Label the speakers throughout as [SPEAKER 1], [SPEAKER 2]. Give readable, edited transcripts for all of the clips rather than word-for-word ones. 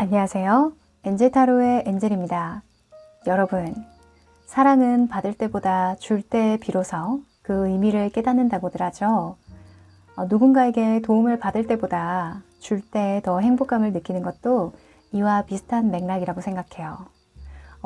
[SPEAKER 1] 안녕하세요. 엔젤타로의 엔젤입니다. 여러분, 사랑은 받을 때보다 줄 때 비로소 그 의미를 깨닫는다고들 하죠. 누군가에게 도움을 받을 때보다 줄 때 더 행복감을 느끼는 것도 이와 비슷한 맥락이라고 생각해요.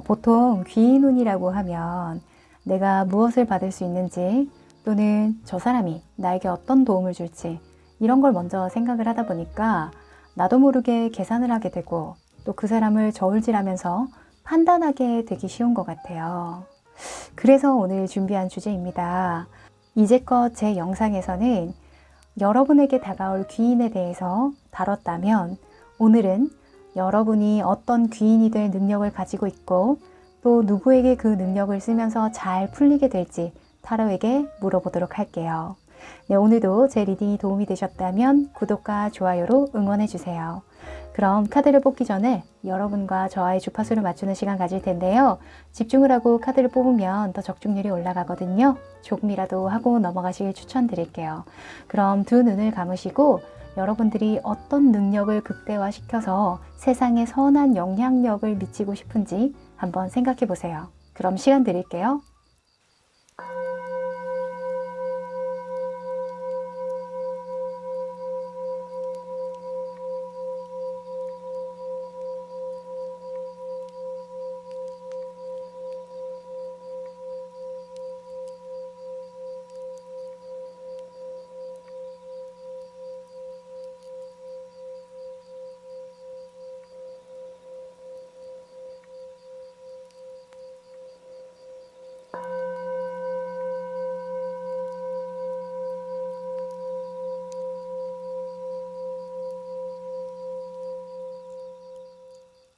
[SPEAKER 1] 보통 귀인운이라고 하면 내가 무엇을 받을 수 있는지 또는 저 사람이 나에게 어떤 도움을 줄지 이런 걸 먼저 생각을 하다 보니까 나도 모르게 계산을 하게 되고 또 그 사람을 저울질하면서 판단하게 되기 쉬운 것 같아요. 그래서 오늘 준비한 주제입니다. 이제껏 제 영상에서는 여러분에게 다가올 귀인에 대해서 다뤘다면 오늘은 여러분이 어떤 귀인이 될 능력을 가지고 있고 또 누구에게 그 능력을 쓰면서 잘 풀리게 될지 타로에게 물어보도록 할게요. 네, 오늘도 제 리딩이 도움이 되셨다면 구독과 좋아요로 응원해 주세요. 그럼 카드를 뽑기 전에 여러분과 저와의 주파수를 맞추는 시간 가질 텐데요. 집중을 하고 카드를 뽑으면 더 적중률이 올라가거든요. 조금이라도 하고 넘어가시길 추천드릴게요. 그럼 두 눈을 감으시고 여러분들이 어떤 능력을 극대화시켜서 세상에 선한 영향력을 미치고 싶은지 한번 생각해 보세요. 그럼 시간 드릴게요.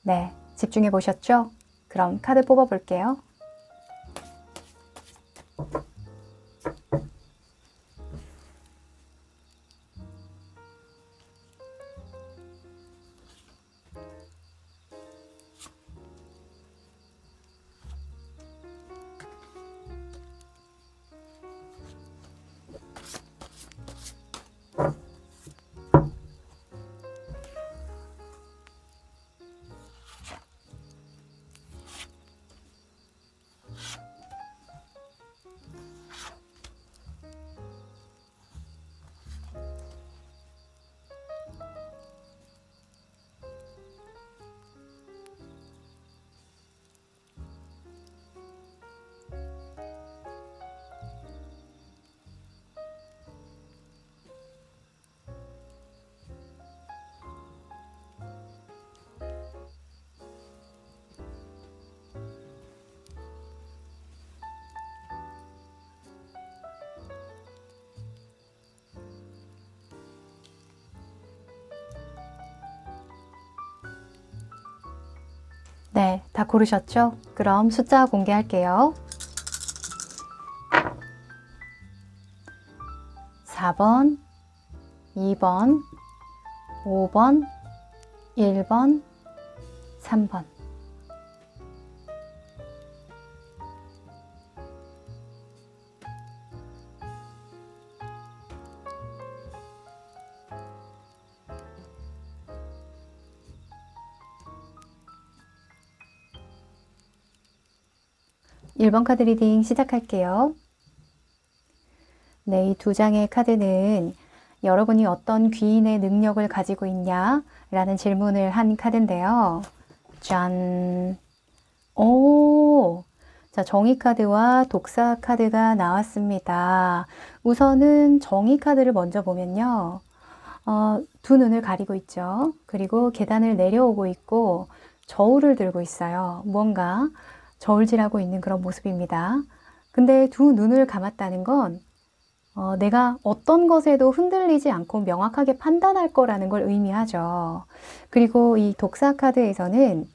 [SPEAKER 1] 네, 집중해 보셨죠? 그럼 카드 뽑아 볼게요. 네, 다 고르셨죠? 그럼 숫자 공개할게요. 4번, 2번, 5번, 1번, 3번. 일 번 카드 리딩 시작할게요. 네, 이 두 장의 카드는 여러분이 어떤 귀인의 능력을 가지고 있냐? 라는 질문을 한 카드인데요. 짠! 오! 자, 정의 카드와 독사 카드가 나왔습니다. 우선은 정의 카드를 먼저 보면요. 두 눈을 가리고 있죠. 그리고 계단을 내려오고 있고 저울을 들고 있어요. 무언가 저울질하고 있는 그런 모습입니다. 근데 두 눈을 감았다는 건 내가 어떤 것에도 흔들리지 않고 명확하게 판단할 거라는 걸 의미하죠. 그리고 이 독사 카드에서는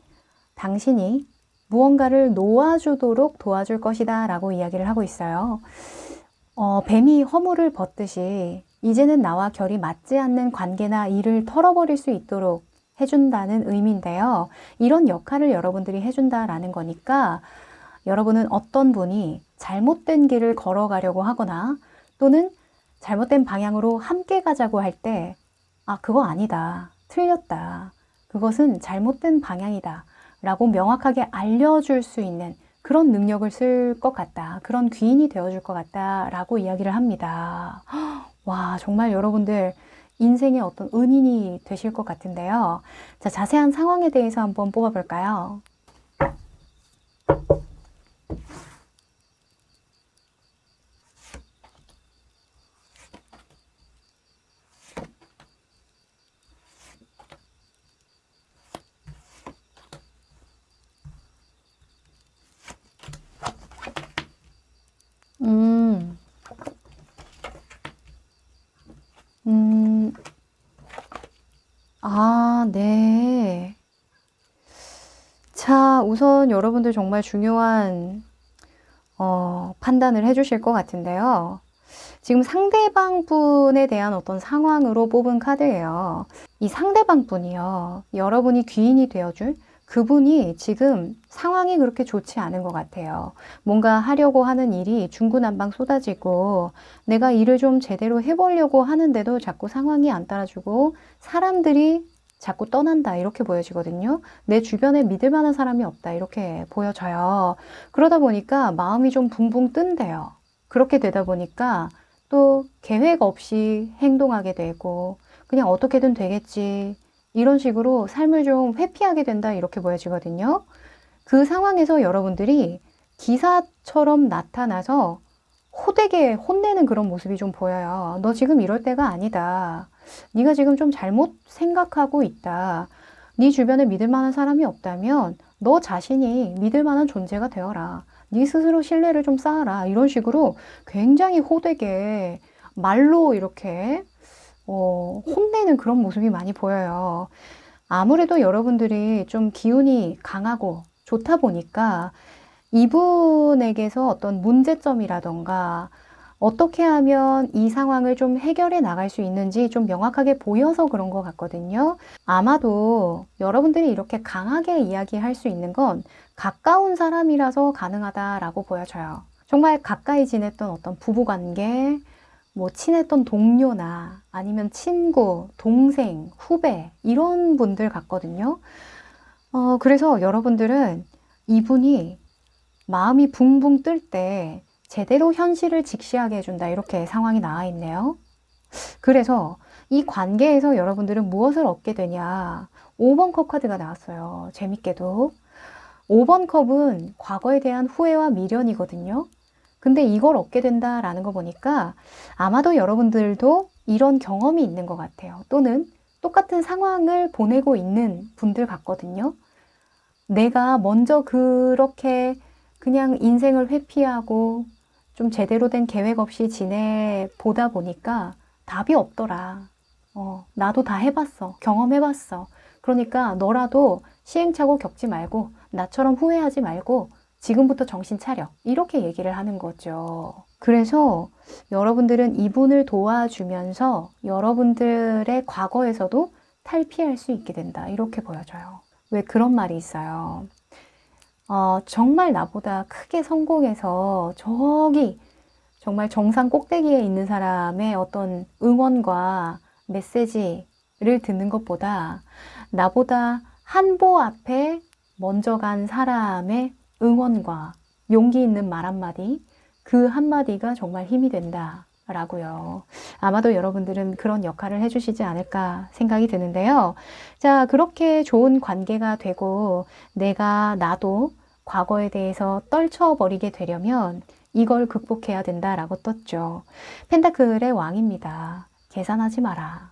[SPEAKER 1] 당신이 무언가를 놓아주도록 도와줄 것이다 라고 이야기를 하고 있어요. 뱀이 허물을 벗듯이 이제는 나와 결이 맞지 않는 관계나 일을 털어버릴 수 있도록 해준다는 의미인데요. 이런 역할을 여러분들이 해준다라는 거니까 여러분은 어떤 분이 잘못된 길을 걸어가려고 하거나 또는 잘못된 방향으로 함께 가자고 할 때, 아, 그거 아니다. 틀렸다. 그것은 잘못된 방향이다 라고 명확하게 알려줄 수 있는 그런 능력을 쓸 것 같다. 그런 귀인이 되어줄 것 같다 라고 이야기를 합니다. 와, 정말 여러분들 인생의 어떤 은인이 되실 것 같은데요. 자, 자세한 상황에 대해서 한번 뽑아볼까요? 음, 음, 네. 자, 우선 여러분들 정말 중요한 판단을 해주실 것 같은데요. 지금 상대방 분에 대한 어떤 상황으로 뽑은 카드예요. 이 상대방 분이요. 여러분이 귀인이 되어줄 그분이 지금 상황이 그렇게 좋지 않은 것 같아요. 뭔가 하려고 하는 일이 중구난방 쏟아지고 내가 일을 좀 제대로 해보려고 하는데도 자꾸 상황이 안 따라주고 사람들이 자꾸 떠난다 이렇게 보여지거든요. 내 주변에 믿을 만한 사람이 없다 이렇게 보여져요. 그러다 보니까 마음이 좀 붕붕 뜬대요. 그렇게 되다 보니까 또 계획 없이 행동하게 되고 그냥 어떻게든 되겠지 이런 식으로 삶을 좀 회피하게 된다 이렇게 보여지거든요. 그 상황에서 여러분들이 기사처럼 나타나서 호되게 혼내는 그런 모습이 좀 보여요. 너 지금 이럴 때가 아니다. 네가 지금 좀 잘못 생각하고 있다. 네 주변에 믿을 만한 사람이 없다면 너 자신이 믿을 만한 존재가 되어라. 네 스스로 신뢰를 좀 쌓아라. 이런 식으로 굉장히 호되게 말로 이렇게 혼내는 그런 모습이 많이 보여요. 아무래도 여러분들이 좀 기운이 강하고 좋다 보니까 이분에게서 어떤 문제점이라던가 어떻게 하면 이 상황을 좀 해결해 나갈 수 있는지 좀 명확하게 보여서 그런 것 같거든요. 아마도 여러분들이 이렇게 강하게 이야기할 수 있는 건 가까운 사람이라서 가능하다라고 보여져요. 정말 가까이 지냈던 어떤 부부관계, 뭐 친했던 동료나 아니면 친구, 동생, 후배 이런 분들 같거든요. 그래서 여러분들은 이분이 마음이 붕붕 뜰 때 제대로 현실을 직시하게 해준다 이렇게 상황이 나와 있네요. 그래서 이 관계에서 여러분들은 무엇을 얻게 되냐 5번 컵 카드가 나왔어요. 재밌게도 5번 컵은 과거에 대한 후회와 미련이거든요. 근데 이걸 얻게 된다라는 거 보니까 아마도 여러분들도 이런 경험이 있는 것 같아요. 또는 똑같은 상황을 보내고 있는 분들 같거든요. 내가 먼저 그렇게 그냥 인생을 회피하고 좀 제대로 된 계획 없이 지내보다 보니까 답이 없더라. 나도 다 해봤어. 경험해봤어. 그러니까 너라도 시행착오 겪지 말고 나처럼 후회하지 말고 지금부터 정신 차려. 이렇게 얘기를 하는 거죠. 그래서 여러분들은 이분을 도와주면서 여러분들의 과거에서도 탈피할 수 있게 된다. 이렇게 보여져요. 왜 그런 말이 있어요. 정말 나보다 크게 성공해서 저기 정말 정상 꼭대기에 있는 사람의 어떤 응원과 메시지를 듣는 것보다 나보다 한 보 앞에 먼저 간 사람의 응원과 용기 있는 말 한마디, 그 한마디가 정말 힘이 된다. 라고요. 아마도 여러분들은 그런 역할을 해주시지 않을까 생각이 드는데요. 자, 그렇게 좋은 관계가 되고 나도 과거에 대해서 떨쳐버리게 되려면 이걸 극복해야 된다라고 떴죠. 펜타클의 왕입니다. 계산하지 마라.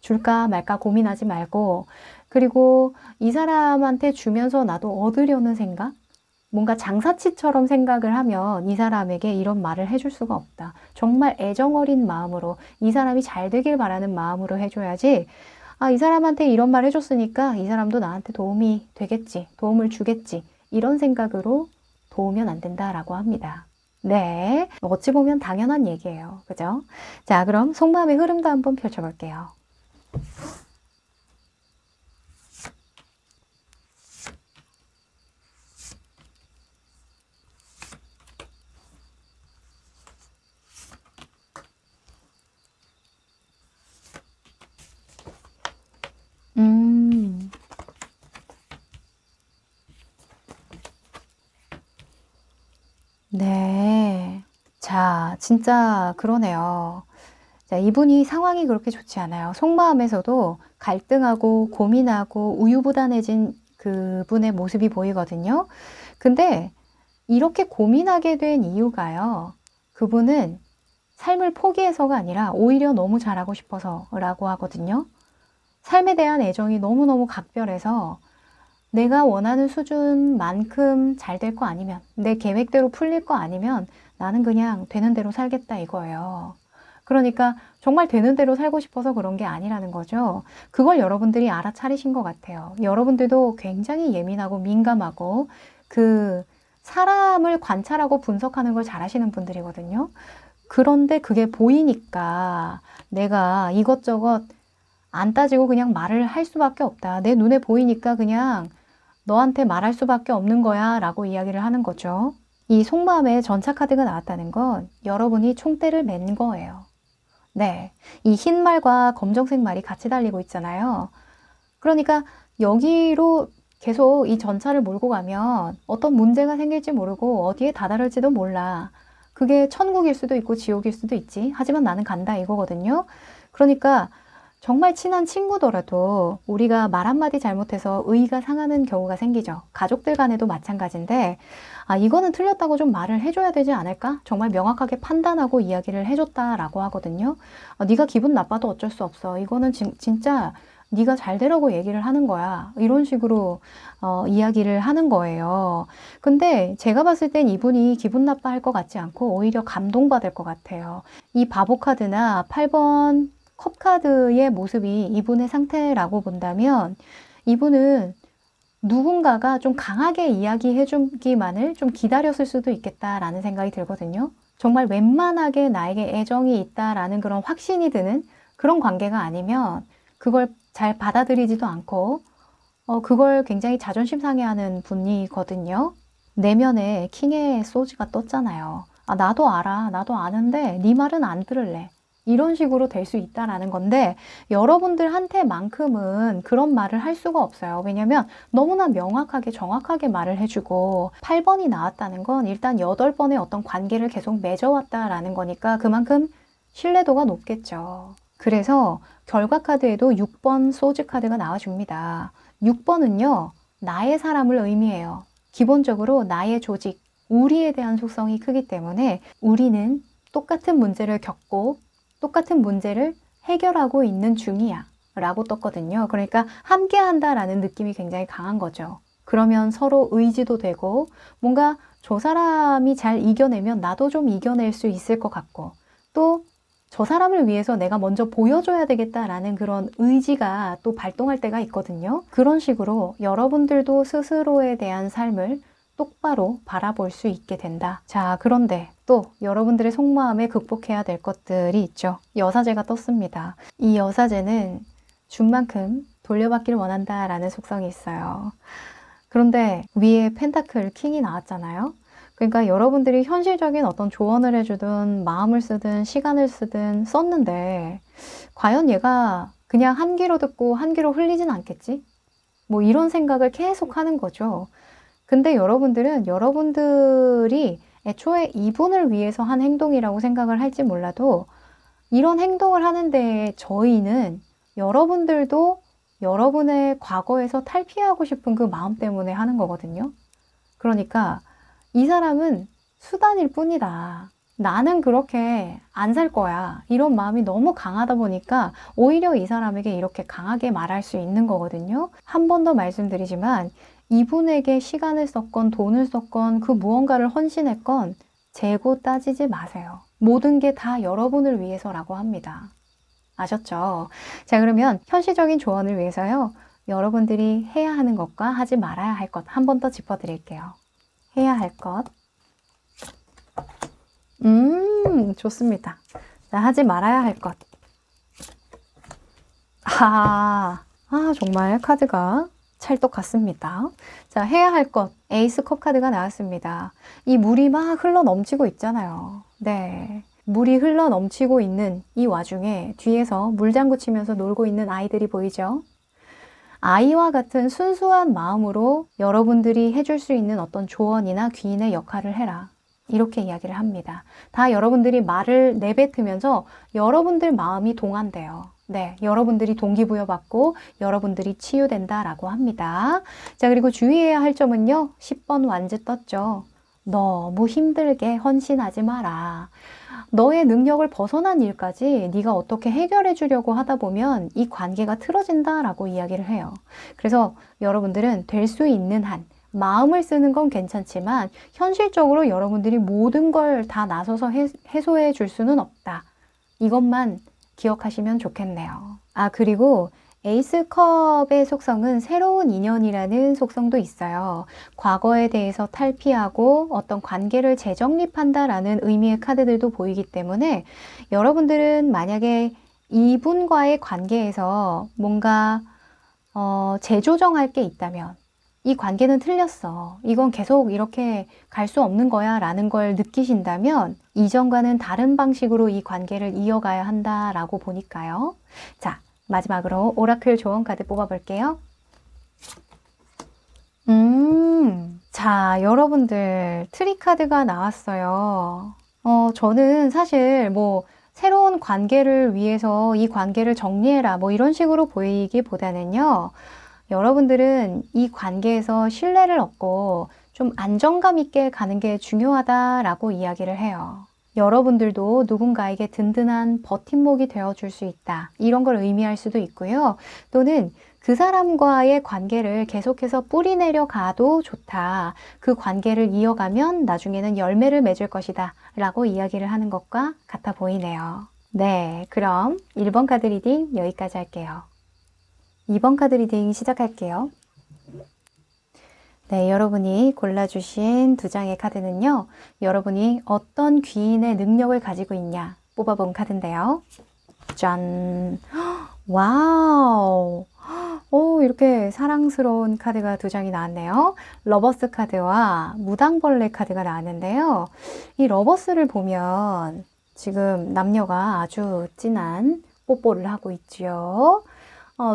[SPEAKER 1] 줄까 말까 고민하지 말고 그리고 이 사람한테 주면서 나도 얻으려는 생각? 뭔가 장사치처럼 생각을 하면 이 사람에게 이런 말을 해줄 수가 없다. 정말 애정어린 마음으로 이 사람이 잘 되길 바라는 마음으로 해줘야지 이 사람한테 이런 말 해줬으니까 이 사람도 나한테 도움이 되겠지. 도움을 주겠지. 이런 생각으로 도우면 안 된다라고 합니다. 네, 어찌 보면 당연한 얘기예요. 그죠? 자, 그럼 속마음의 흐름도 한번 펼쳐볼게요. 자, 진짜 그러네요. 자, 이분이 상황이 그렇게 좋지 않아요. 속마음에서도 갈등하고 고민하고 우유부단해진 그분의 모습이 보이거든요. 근데 이렇게 고민하게 된 이유가요. 그분은 삶을 포기해서가 아니라 오히려 너무 잘하고 싶어서라고 하거든요. 삶에 대한 애정이 너무너무 각별해서 내가 원하는 수준만큼 잘 될 거 아니면, 내 계획대로 풀릴 거 아니면 나는 그냥 되는 대로 살겠다 이거예요. 그러니까 정말 되는 대로 살고 싶어서 그런 게 아니라는 거죠. 그걸 여러분들이 알아차리신 것 같아요. 여러분들도 굉장히 예민하고 민감하고 그 사람을 관찰하고 분석하는 걸 잘하시는 분들이거든요. 그런데 그게 보이니까 내가 이것저것 안 따지고 그냥 말을 할 수밖에 없다. 내 눈에 보이니까 그냥 너한테 말할 수밖에 없는 거야 라고 이야기를 하는 거죠. 이 속마음에 전차 카드가 나왔다는 건 여러분이 총대를 맨 거예요. 네, 이 흰 말과 검정색 말이 같이 달리고 있잖아요. 그러니까 여기로 계속 이 전차를 몰고 가면 어떤 문제가 생길지 모르고 어디에 다다를지도 몰라. 그게 천국일 수도 있고 지옥일 수도 있지. 하지만 나는 간다 이거거든요. 그러니까 정말 친한 친구더라도 우리가 말 한마디 잘못해서 의의가 상하는 경우가 생기죠. 가족들 간에도 마찬가지인데 아 이거는 틀렸다고 좀 말을 해줘야 되지 않을까? 정말 명확하게 판단하고 이야기를 해줬다라고 하거든요. 네가 기분 나빠도 어쩔 수 없어. 이거는 진짜 네가 잘 되라고 얘기를 하는 거야. 이런 식으로 이야기를 하는 거예요. 근데 제가 봤을 땐 이분이 기분 나빠할 것 같지 않고 오히려 감동받을 것 같아요. 이 바보 카드나 8번 컵카드의 모습이 이분의 상태라고 본다면 이분은 누군가가 좀 강하게 이야기해 주기만을 좀 기다렸을 수도 있겠다라는 생각이 들거든요. 정말 웬만하게 나에게 애정이 있다라는 그런 확신이 드는 그런 관계가 아니면 그걸 잘 받아들이지도 않고 그걸 굉장히 자존심 상해하는 분이거든요. 내면에 킹의 소즈가 떴잖아요. 아, 나도 알아. 나도 아는데 네 말은 안 들을래. 이런 식으로 될 수 있다라는 건데 여러분들한테만큼은 그런 말을 할 수가 없어요. 왜냐면 너무나 명확하게 정확하게 말을 해주고 8번이 나왔다는 건 일단 8번의 어떤 관계를 계속 맺어왔다라는 거니까 그만큼 신뢰도가 높겠죠. 그래서 결과 카드에도 6번 소즈 카드가 나와줍니다. 6번은요, 나의 사람을 의미해요. 기본적으로 나의 조직, 우리에 대한 속성이 크기 때문에 우리는 똑같은 문제를 겪고 똑같은 문제를 해결하고 있는 중이야 라고 떴거든요. 그러니까 함께 한다라는 느낌이 굉장히 강한 거죠. 그러면 서로 의지도 되고 뭔가 저 사람이 잘 이겨내면 나도 좀 이겨낼 수 있을 것 같고 또 저 사람을 위해서 내가 먼저 보여줘야 되겠다라는 그런 의지가 또 발동할 때가 있거든요. 그런 식으로 여러분들도 스스로에 대한 삶을 똑바로 바라볼 수 있게 된다. 자, 그런데 또 여러분들의 속마음에 극복해야 될 것들이 있죠. 여사제가 떴습니다. 이 여사제는 준 만큼 돌려받기를 원한다라는 속성이 있어요. 그런데 위에 펜타클 킹이 나왔잖아요. 그러니까 여러분들이 현실적인 어떤 조언을 해주든 마음을 쓰든 시간을 쓰든 썼는데 과연 얘가 그냥 한 귀로 듣고 한 귀로 흘리진 않겠지? 뭐 이런 생각을 계속 하는 거죠. 근데 여러분들은 여러분들이 애초에 이분을 위해서 한 행동이라고 생각을 할지 몰라도 이런 행동을 하는데 저희는 여러분들도 여러분의 과거에서 탈피하고 싶은 그 마음 때문에 하는 거거든요. 그러니까 이 사람은 수단일 뿐이다. 나는 그렇게 안 살 거야. 이런 마음이 너무 강하다 보니까 오히려 이 사람에게 이렇게 강하게 말할 수 있는 거거든요. 한 번 더 말씀드리지만 이분에게 시간을 썼건 돈을 썼건 그 무언가를 헌신했건 재고 따지지 마세요. 모든 게 다 여러분을 위해서라고 합니다. 아셨죠? 자, 그러면 현실적인 조언을 위해서요. 여러분들이 해야 하는 것과 하지 말아야 할 것 한 번 더 짚어드릴게요. 해야 할 것. 좋습니다. 자, 하지 말아야 할 것. 정말 카드가 찰떡 같습니다. 자, 해야 할 것. 에이스 컵 카드가 나왔습니다. 이 물이 막 흘러 넘치고 있잖아요. 네. 물이 흘러 넘치고 있는 이 와중에 뒤에서 물장구 치면서 놀고 있는 아이들이 보이죠? 아이와 같은 순수한 마음으로 여러분들이 해줄 수 있는 어떤 조언이나 귀인의 역할을 해라. 이렇게 이야기를 합니다. 다 여러분들이 말을 내뱉으면서 여러분들 마음이 동한대요. 네, 여러분들이 동기부여받고 여러분들이 치유된다라고 합니다. 자, 그리고 주의해야 할 점은요. 10번 완즈 떴죠. 너무 힘들게 헌신하지 마라. 너의 능력을 벗어난 일까지 네가 어떻게 해결해 주려고 하다 보면 이 관계가 틀어진다라고 이야기를 해요. 그래서 여러분들은 될 수 있는 한 마음을 쓰는 건 괜찮지만 현실적으로 여러분들이 모든 걸 다 나서서 해소해 줄 수는 없다. 이것만 기억하시면 좋겠네요. 아, 그리고 에이스컵의 속성은 새로운 인연이라는 속성도 있어요. 과거에 대해서 탈피하고 어떤 관계를 재정립한다라는 의미의 카드들도 보이기 때문에 여러분들은 만약에 이분과의 관계에서 뭔가 재조정할 게 있다면 이 관계는 틀렸어. 이건 계속 이렇게 갈 수 없는 거야 라는 걸 느끼신다면 이전과는 다른 방식으로 이 관계를 이어가야 한다라고 보니까요. 자, 마지막으로 오라클 조언 카드 뽑아볼게요. 자, 여러분들 트리 카드가 나왔어요. 저는 사실 뭐 새로운 관계를 위해서 이 관계를 정리해라 뭐 이런 식으로 보이기보다는요. 여러분들은 이 관계에서 신뢰를 얻고 좀 안정감 있게 가는 게 중요하다라고 이야기를 해요. 여러분들도 누군가에게 든든한 버팀목이 되어줄 수 있다. 이런 걸 의미할 수도 있고요. 또는 그 사람과의 관계를 계속해서 뿌리내려 가도 좋다. 그 관계를 이어가면 나중에는 열매를 맺을 것이다. 라고 이야기를 하는 것과 같아 보이네요. 네, 그럼 1번 카드 리딩 여기까지 할게요. 2번 카드 리딩 시작할게요. 네, 여러분이 골라주신 두 장의 카드는요. 여러분이 어떤 귀인의 능력을 가지고 있냐 뽑아본 카드인데요. 짠! 와우! 오, 이렇게 사랑스러운 카드가 두 장이 나왔네요. 러버스 카드와 무당벌레 카드가 나왔는데요. 이 러버스를 보면 지금 남녀가 아주 진한 뽀뽀를 하고 있지요.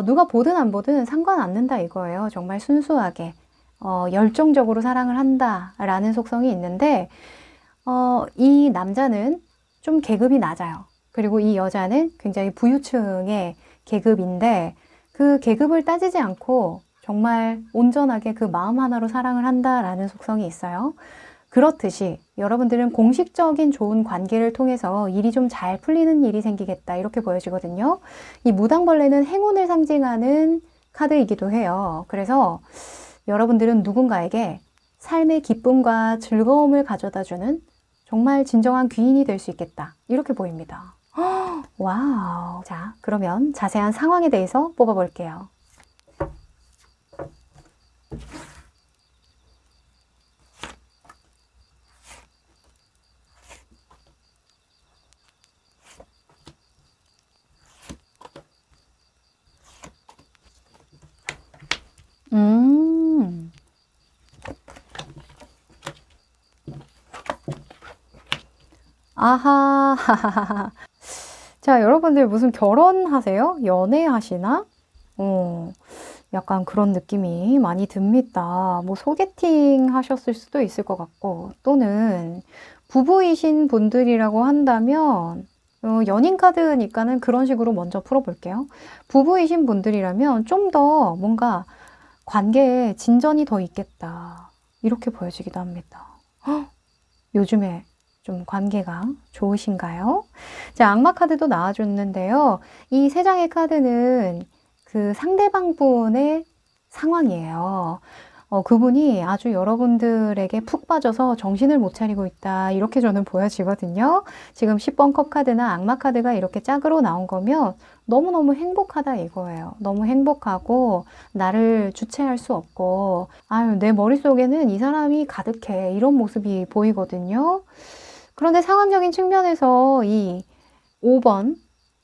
[SPEAKER 1] 누가 보든 안 보든 상관 않는다 이거예요. 정말 순수하게 열정적으로 사랑을 한다라는 속성이 있는데 이 남자는 좀 계급이 낮아요. 그리고 이 여자는 굉장히 부유층의 계급인데 그 계급을 따지지 않고 정말 온전하게 그 마음 하나로 사랑을 한다라는 속성이 있어요. 그렇듯이 여러분들은 공식적인 좋은 관계를 통해서 일이 좀 잘 풀리는 일이 생기겠다 이렇게 보여지거든요. 이 무당벌레는 행운을 상징하는 카드이기도 해요. 그래서 여러분들은 누군가에게 삶의 기쁨과 즐거움을 가져다주는 정말 진정한 귀인이 될 수 있겠다 이렇게 보입니다. 와우. 자, 그러면 자세한 상황에 대해서 뽑아볼게요. 아하. 자, 여러분들 무슨 결혼하세요? 연애하시나? 약간 그런 느낌이 많이 듭니다. 뭐 소개팅 하셨을 수도 있을 것 같고, 또는 부부이신 분들이라고 한다면, 연인 카드니까는 그런 식으로 먼저 풀어볼게요. 부부이신 분들이라면 좀 더 뭔가 관계에 진전이 더 있겠다. 이렇게 보여지기도 합니다. 헉, 요즘에 좀 관계가 좋으신가요? 자, 악마 카드도 나와줬는데요. 이 세 장의 카드는 그 상대방 분의 상황이에요. 그분이 아주 여러분들에게 푹 빠져서 정신을 못 차리고 있다. 이렇게 저는 보여지거든요. 지금 10번 컵 카드나 악마 카드가 이렇게 짝으로 나온 거면 너무너무 행복하다 이거예요. 너무 행복하고 나를 주체할 수 없고 아유, 내 머릿속에는 이 사람이 가득해. 이런 모습이 보이거든요. 그런데 상황적인 측면에서 이 5번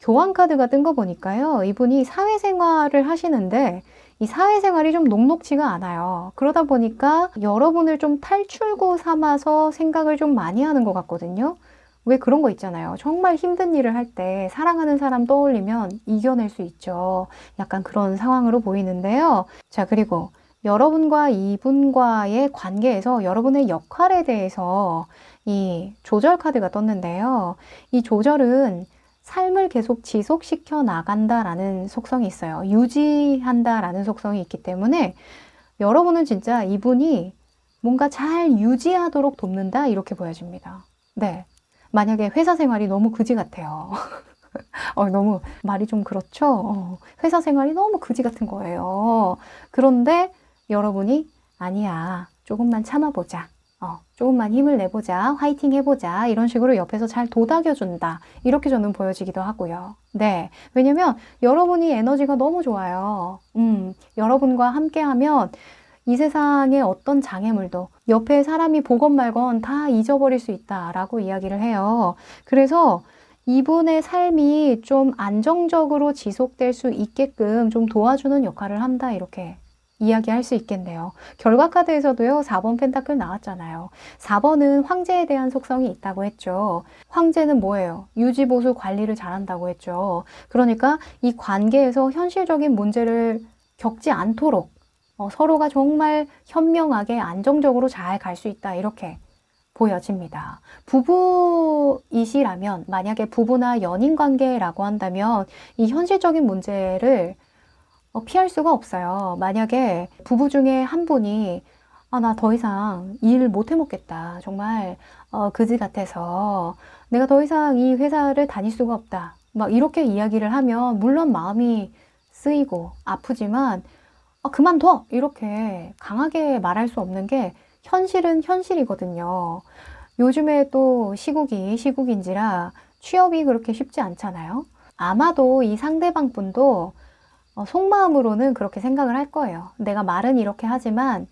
[SPEAKER 1] 교환 카드가 뜬 거 보니까요. 이분이 사회생활을 하시는데 이 사회생활이 좀 녹록지가 않아요. 그러다 보니까 여러분을 좀 탈출구 삼아서 생각을 좀 많이 하는 것 같거든요. 왜 그런 거 있잖아요. 정말 힘든 일을 할 때 사랑하는 사람 떠올리면 이겨낼 수 있죠. 약간 그런 상황으로 보이는데요. 자, 그리고 여러분과 이분과의 관계에서 여러분의 역할에 대해서 이 조절 카드가 떴는데요. 이 조절은 삶을 계속 지속시켜 나간다라는 속성이 있어요. 유지한다라는 속성이 있기 때문에 여러분은 진짜 이분이 뭔가 잘 유지하도록 돕는다 이렇게 보여집니다. 네. 만약에 회사 생활이 너무 그지 같아요. 너무 말이 좀 그렇죠? 회사 생활이 너무 그지 같은 거예요. 그런데 여러분이 아니야. 조금만 참아보자. 조금만 힘을 내보자. 화이팅 해보자. 이런 식으로 옆에서 잘 도닥여준다. 이렇게 저는 보여지기도 하고요. 네. 왜냐면 여러분이 에너지가 너무 좋아요. 여러분과 함께하면 이 세상의 어떤 장애물도 옆에 사람이 보건 말건 다 잊어버릴 수 있다라고 이야기를 해요. 그래서 이분의 삶이 좀 안정적으로 지속될 수 있게끔 좀 도와주는 역할을 한다 이렇게 이야기할 수 있겠네요. 결과 카드에서도요. 4번 펜타클 나왔잖아요. 4번은 황제에 대한 속성이 있다고 했죠. 황제는 뭐예요? 유지보수 관리를 잘한다고 했죠. 그러니까 이 관계에서 현실적인 문제를 겪지 않도록 서로가 정말 현명하게 안정적으로 잘 갈 수 있다 이렇게 보여집니다. 부부이시라면 만약에 부부나 연인 관계라고 한다면 이 현실적인 문제를 피할 수가 없어요. 만약에 부부 중에 한 분이 나 더 이상 일 못 해먹겠다. 정말 그지 같아서 내가 더 이상 이 회사를 다닐 수가 없다. 막 이렇게 이야기를 하면 물론 마음이 쓰이고 아프지만 그만둬! 이렇게 강하게 말할 수 없는 게 현실은 현실이거든요. 요즘에 또 시국이 시국인지라 취업이 그렇게 쉽지 않잖아요. 아마도 이 상대방 분도 속마음으로는 그렇게 생각을 할 거예요. 내가 말은 이렇게 하지만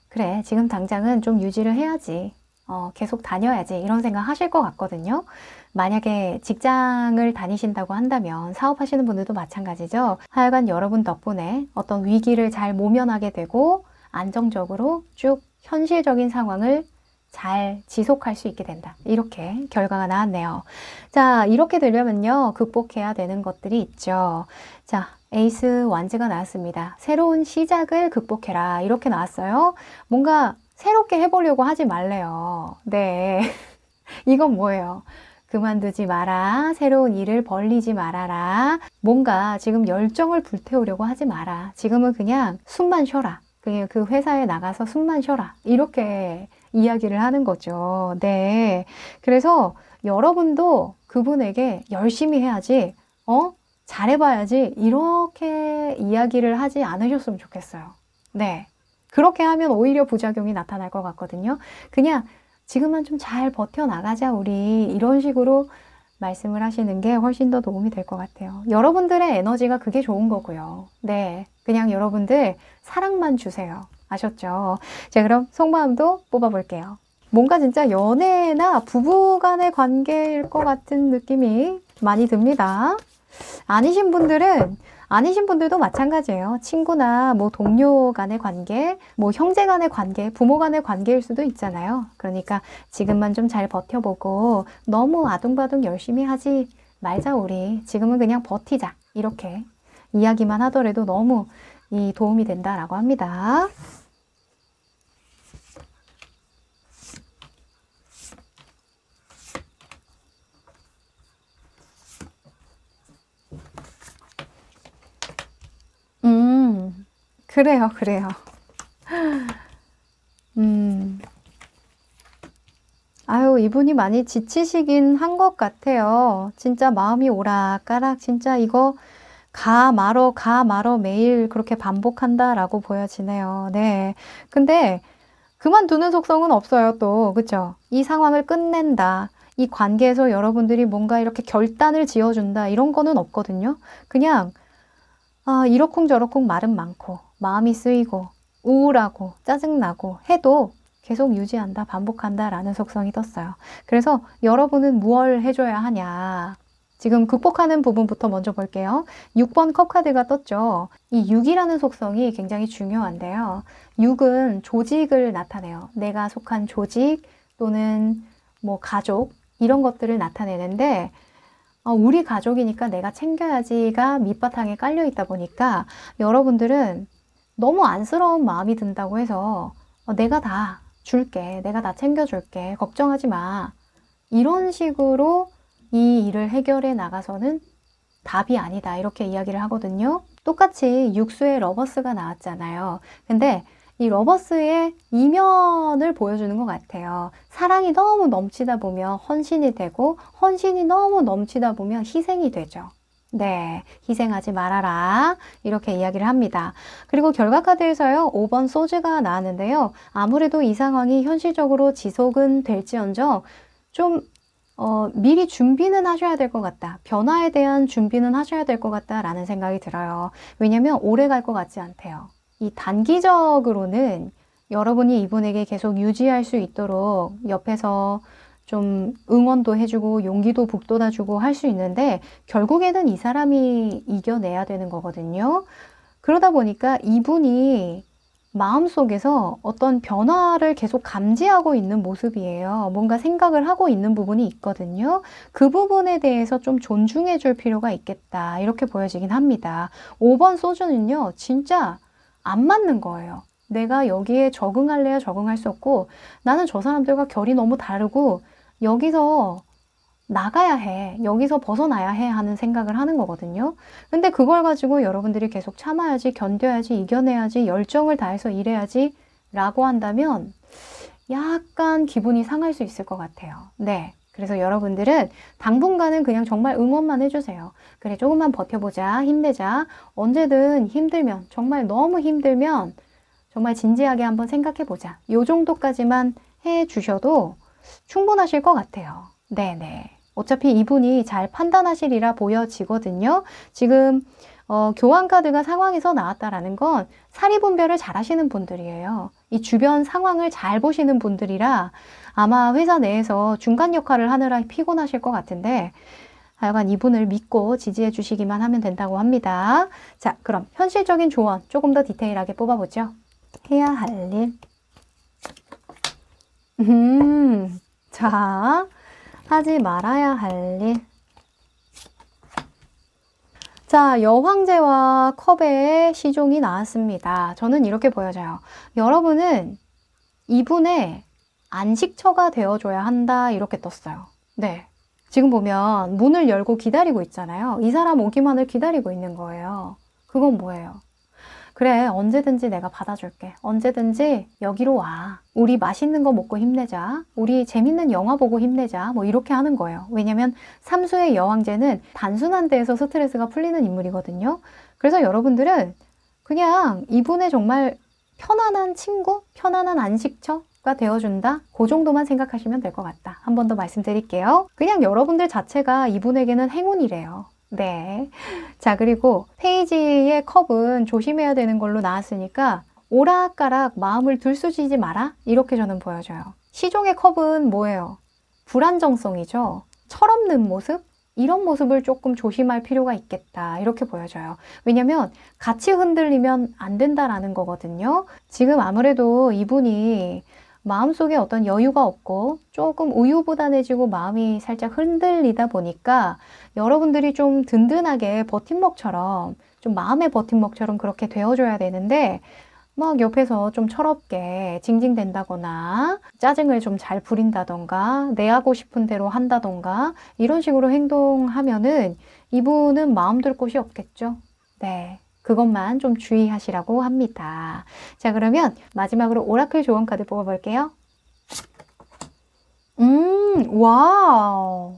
[SPEAKER 1] 그래 지금 당장은 좀 유지를 해야지. 계속 다녀야지 이런 생각 하실 것 같거든요. 만약에 직장을 다니신다고 한다면 사업하시는 분들도 마찬가지죠. 하여간 여러분 덕분에 어떤 위기를 잘 모면하게 되고 안정적으로 쭉 현실적인 상황을 잘 지속할 수 있게 된다. 이렇게 결과가 나왔네요. 자, 이렇게 되려면요. 극복해야 되는 것들이 있죠. 자, 에이스 완즈가 나왔습니다. 새로운 시작을 극복해라. 이렇게 나왔어요. 뭔가 새롭게 해보려고 하지 말래요. 네. 이건 뭐예요? 그만두지 마라. 새로운 일을 벌리지 말아라. 뭔가 지금 열정을 불태우려고 하지 마라. 지금은 그냥 숨만 쉬어라. 그냥 그 회사에 나가서 숨만 쉬어라. 이렇게 이야기를 하는 거죠. 네. 그래서 여러분도 그분에게 열심히 해야지, 잘해봐야지. 이렇게 이야기를 하지 않으셨으면 좋겠어요. 네. 그렇게 하면 오히려 부작용이 나타날 것 같거든요. 그냥 지금은 좀 잘 버텨나가자 우리 이런 식으로 말씀을 하시는 게 훨씬 더 도움이 될 것 같아요. 여러분들의 에너지가 그게 좋은 거고요. 네, 그냥 여러분들 사랑만 주세요. 아셨죠? 자, 그럼 속마음도 뽑아볼게요. 뭔가 진짜 연애나 부부간의 관계일 것 같은 느낌이 많이 듭니다. 아니신 분들도 마찬가지예요. 친구나 뭐 동료 간의 관계, 뭐 형제 간의 관계, 부모 간의 관계일 수도 있잖아요. 그러니까 지금만 좀 잘 버텨보고 너무 아둥바둥 열심히 하지 말자 우리. 지금은 그냥 버티자. 이렇게 이야기만 하더라도 너무 이 도움이 된다라고 합니다. 그래요, 그래요. 아유, 이분이 많이 지치시긴 한 것 같아요. 진짜 마음이 오락가락, 진짜 이거 가 말어 매일 그렇게 반복한다라고 보여지네요. 네. 근데 그만두는 속성은 없어요, 또. 그쵸? 이 상황을 끝낸다. 이 관계에서 여러분들이 뭔가 이렇게 결단을 지어준다. 이런 거는 없거든요. 그냥 이러쿵저러쿵 말은 많고 마음이 쓰이고 우울하고 짜증나고 해도 계속 유지한다, 반복한다 라는 속성이 떴어요. 그래서 여러분은 무엇을 해줘야 하냐. 지금 극복하는 부분부터 먼저 볼게요. 6번 컵 카드가 떴죠. 이 6이라는 속성이 굉장히 중요한데요. 6은 조직을 나타내요. 내가 속한 조직 또는 뭐 가족 이런 것들을 나타내는데 우리 가족이니까 내가 챙겨야지가 밑바탕에 깔려 있다 보니까 여러분들은 너무 안쓰러운 마음이 든다고 해서 내가 다 줄게, 내가 다 챙겨줄게, 걱정하지 마. 이런 식으로 이 일을 해결해 나가서는 답이 아니다. 이렇게 이야기를 하거든요. 똑같이 육수에 러버스가 나왔잖아요. 근데 이 러버스의 이면을 보여주는 것 같아요. 사랑이 너무 넘치다 보면 헌신이 되고, 헌신이 너무 넘치다 보면 희생이 되죠. 네, 희생하지 말아라. 이렇게 이야기를 합니다. 그리고 결과 카드에서요, 5번 소즈가 나왔는데요. 아무래도 이 상황이 현실적으로 지속은 될지언정 좀 미리 준비는 하셔야 될 것 같다. 변화에 대한 준비는 하셔야 될 것 같다라는 생각이 들어요. 왜냐면 오래 갈 것 같지 않대요. 이 단기적으로는 여러분이 이분에게 계속 유지할 수 있도록 옆에서 좀 응원도 해주고 용기도 북돋아주고 할 수 있는데 결국에는 이 사람이 이겨내야 되는 거거든요. 그러다 보니까 이분이 마음속에서 어떤 변화를 계속 감지하고 있는 모습이에요. 뭔가 생각을 하고 있는 부분이 있거든요. 그 부분에 대해서 좀 존중해 줄 필요가 있겠다. 이렇게 보여지긴 합니다. 5번 소주는요, 진짜 안 맞는 거예요. 내가 여기에 적응할래야 적응할 수 없고, 나는 저 사람들과 결이 너무 다르고, 여기서 나가야 해. 여기서 벗어나야 해 하는 생각을 하는 거거든요. 근데 그걸 가지고 여러분들이 계속 참아야지, 견뎌야지, 이겨내야지, 열정을 다해서 일해야지 라고 한다면 약간 기분이 상할 수 있을 것 같아요. 네. 그래서 여러분들은 당분간은 그냥 정말 응원만 해주세요. 그래, 조금만 버텨보자, 힘내자. 언제든 힘들면, 정말 너무 힘들면 정말 진지하게 한번 생각해보자. 요 정도까지만 해주셔도 충분하실 것 같아요. 네네. 어차피 이분이 잘 판단하시리라 보여지거든요. 지금 교환 카드가 상황에서 나왔다라는 건 사리 분별을 잘 하시는 분들이에요. 이 주변 상황을 잘 보시는 분들이라 아마 회사 내에서 중간 역할을 하느라 피곤하실 것 같은데 하여간 이분을 믿고 지지해 주시기만 하면 된다고 합니다. 자, 그럼 현실적인 조언 조금 더 디테일하게 뽑아보죠. 해야 할 일. 자, 하지 말아야 할 일. 자, 여황제와 컵의 시종이 나왔습니다. 저는 이렇게 보여져요. 여러분은 이분의 안식처가 되어줘야 한다. 이렇게 떴어요. 네. 지금 보면 문을 열고 기다리고 있잖아요. 이 사람 오기만을 기다리고 있는 거예요. 그건 뭐예요? 그래, 언제든지 내가 받아줄게. 언제든지 여기로 와. 우리 맛있는 거 먹고 힘내자. 우리 재밌는 영화 보고 힘내자. 뭐 이렇게 하는 거예요. 왜냐면 삼수의 여왕제는 단순한 데에서 스트레스가 풀리는 인물이거든요. 그래서 여러분들은 그냥 이분의 정말 편안한 친구, 편안한 안식처가 되어준다. 그 정도만 생각하시면 될 것 같다. 한 번 더 말씀드릴게요. 그냥 여러분들 자체가 이분에게는 행운이래요. 네. 자, 그리고 페이지의 컵은 조심해야 되는 걸로 나왔으니까 오락가락 마음을 들쑤시지 마라. 이렇게 저는 보여져요. 시종의 컵은 뭐예요? 불안정성이죠. 철없는 모습? 이런 모습을 조금 조심할 필요가 있겠다. 이렇게 보여져요. 왜냐면 같이 흔들리면 안 된다라는 거거든요. 지금 아무래도 이분이 마음속에 어떤 여유가 없고 조금 우유부단해지고 마음이 살짝 흔들리다 보니까 여러분들이 좀 든든하게 버팀목처럼 좀 마음의 버팀목처럼 그렇게 되어줘야 되는데 막 옆에서 좀 철없게 징징댄다거나 짜증을 좀 잘 부린다던가 내 하고 싶은 대로 한다던가 이런 식으로 행동하면은 이분은 마음 둘 곳이 없겠죠. 네. 그것만 좀 주의하시라고 합니다. 자, 그러면 마지막으로 오라클 조언 카드 뽑아볼게요. 와우.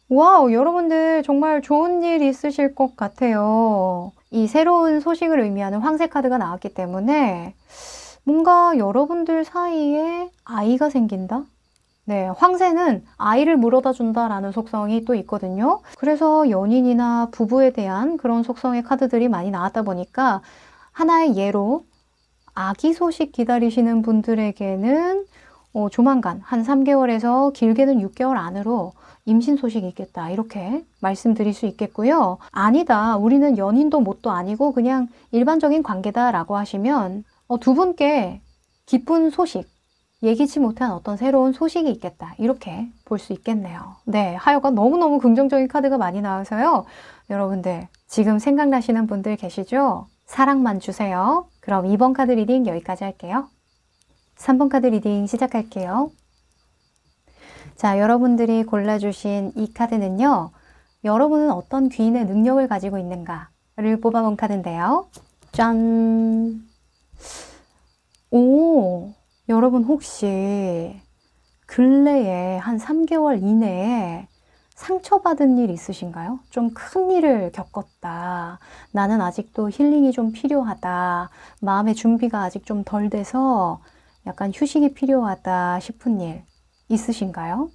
[SPEAKER 1] 와우, 여러분들 정말 좋은 일 있으실 것 같아요. 이 새로운 소식을 의미하는 황새 카드가 나왔기 때문에 뭔가 여러분들 사이에 아이가 생긴다? 네, 황새는 아이를 물어다 준다라는 속성이 또 있거든요. 그래서 연인이나 부부에 대한 그런 속성의 카드들이 많이 나왔다 보니까 하나의 예로 아기 소식 기다리시는 분들에게는 조만간 한 3개월에서 길게는 6개월 안으로 임신 소식이 있겠다. 이렇게 말씀드릴 수 있겠고요. 아니다. 우리는 연인도 뭣도 아니고 그냥 일반적인 관계다라고 하시면 두 분께 기쁜 소식, 예기치 못한 어떤 새로운 소식이 있겠다. 이렇게 볼 수 있겠네요. 네, 하여간 너무너무 긍정적인 카드가 많이 나와서요. 여러분들 지금 생각나시는 분들 계시죠? 사랑만 주세요. 그럼 2번 카드 리딩 여기까지 할게요. 3번 카드 리딩 시작할게요. 자, 여러분들이 골라주신 이 카드는요. 여러분은 어떤 귀인의 능력을 가지고 있는가를 뽑아본 카드인데요. 짠! 오! 여러분 혹시 근래에 한 3개월 이내에 상처받은 일 있으신가요? 좀 큰 일을 겪었다. 나는 아직도 힐링이 좀 필요하다. 마음의 준비가 아직 좀 덜 돼서 약간 휴식이 필요하다 싶은 일 있으신가요?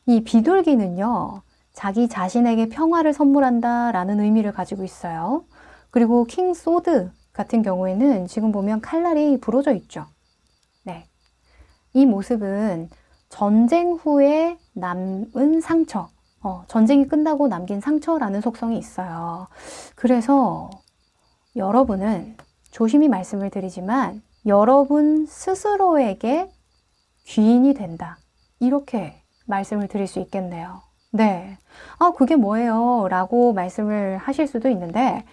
[SPEAKER 1] 이 비둘기는요, 자기 자신에게 평화를 선물한다 라는 의미를 가지고 있어요. 그리고 킹 소드 같은 경우에는 지금 보면 칼날이 부러져 있죠. 네. 이 모습은 전쟁 후에 남은 상처, 전쟁이 끝나고 남긴 상처라는 속성이 있어요. 그래서 여러분은 조심히 말씀을 드리지만 여러분 스스로에게 귀인이 된다. 이렇게 말씀을 드릴 수 있겠네요. 네. 아, 그게 뭐예요? 라고 말씀을 하실 수도 있는데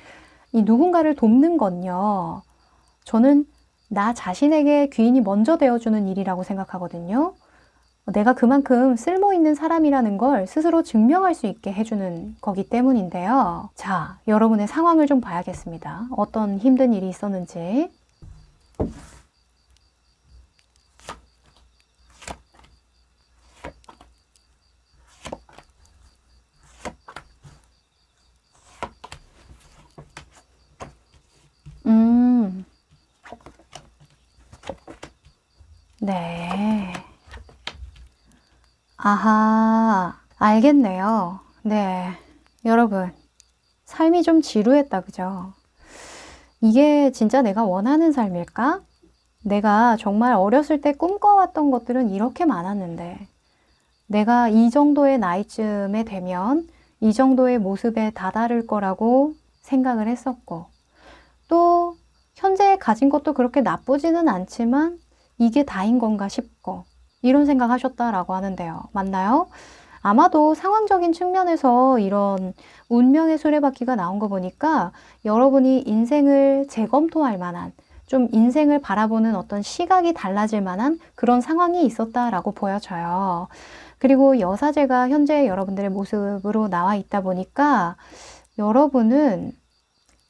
[SPEAKER 1] 이 누군가를 돕는 건요. 저는 나 자신에게 귀인이 먼저 되어주는 일이라고 생각하거든요. 내가 그만큼 쓸모있는 사람이라는 걸 스스로 증명할 수 있게 해주는 거기 때문인데요. 자, 여러분의 상황을 좀 봐야겠습니다. 어떤 힘든 일이 있었는지. 네. 아하, 알겠네요. 네. 여러분, 삶이 좀 지루했다, 그죠? 이게 진짜 내가 원하는 삶일까? 내가 정말 어렸을 때 꿈꿔왔던 것들은 이렇게 많았는데, 내가 이 정도의 나이쯤에 되면 이 정도의 모습에 다다를 거라고 생각을 했었고, 또 현재 가진 것도 그렇게 나쁘지는 않지만 이게 다인 건가 싶고, 이런 생각하셨다라고 하는데요. 맞나요? 아마도 상황적인 측면에서 이런 운명의 수레바퀴가 나온 거 보니까 여러분이 인생을 재검토할 만한, 좀 인생을 바라보는 어떤 시각이 달라질 만한 그런 상황이 있었다라고 보여져요. 그리고 여사제가 현재 여러분들의 모습으로 나와 있다 보니까 여러분은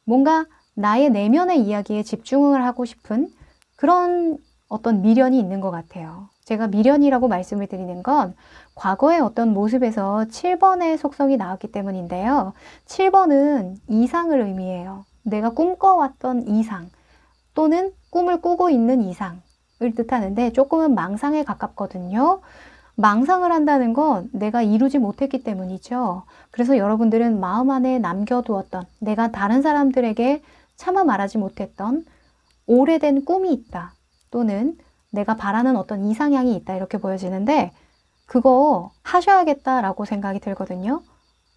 [SPEAKER 1] 뭔가 나의 내면의 이야기에 집중을 하고 싶은 그런 어떤 미련이 있는 것 같아요. 제가 미련이라고 말씀을 드리는 건 과거의 어떤 모습에서 7번의 속성이 나왔기 때문인데요. 7번은 이상을 의미해요. 내가 꿈꿔왔던 이상 또는 꿈을 꾸고 있는 이상을 뜻하는데 조금은 망상에 가깝거든요. 망상을 한다는 건 내가 이루지 못했기 때문이죠. 그래서 여러분들은 마음 안에 남겨두었던 내가 다른 사람들에게 차마 말하지 못했던 오래된 꿈이 있다. 또는 내가 바라는 어떤 이상향이 있다 이렇게 보여지는데 그거 하셔야겠다라고 생각이 들거든요.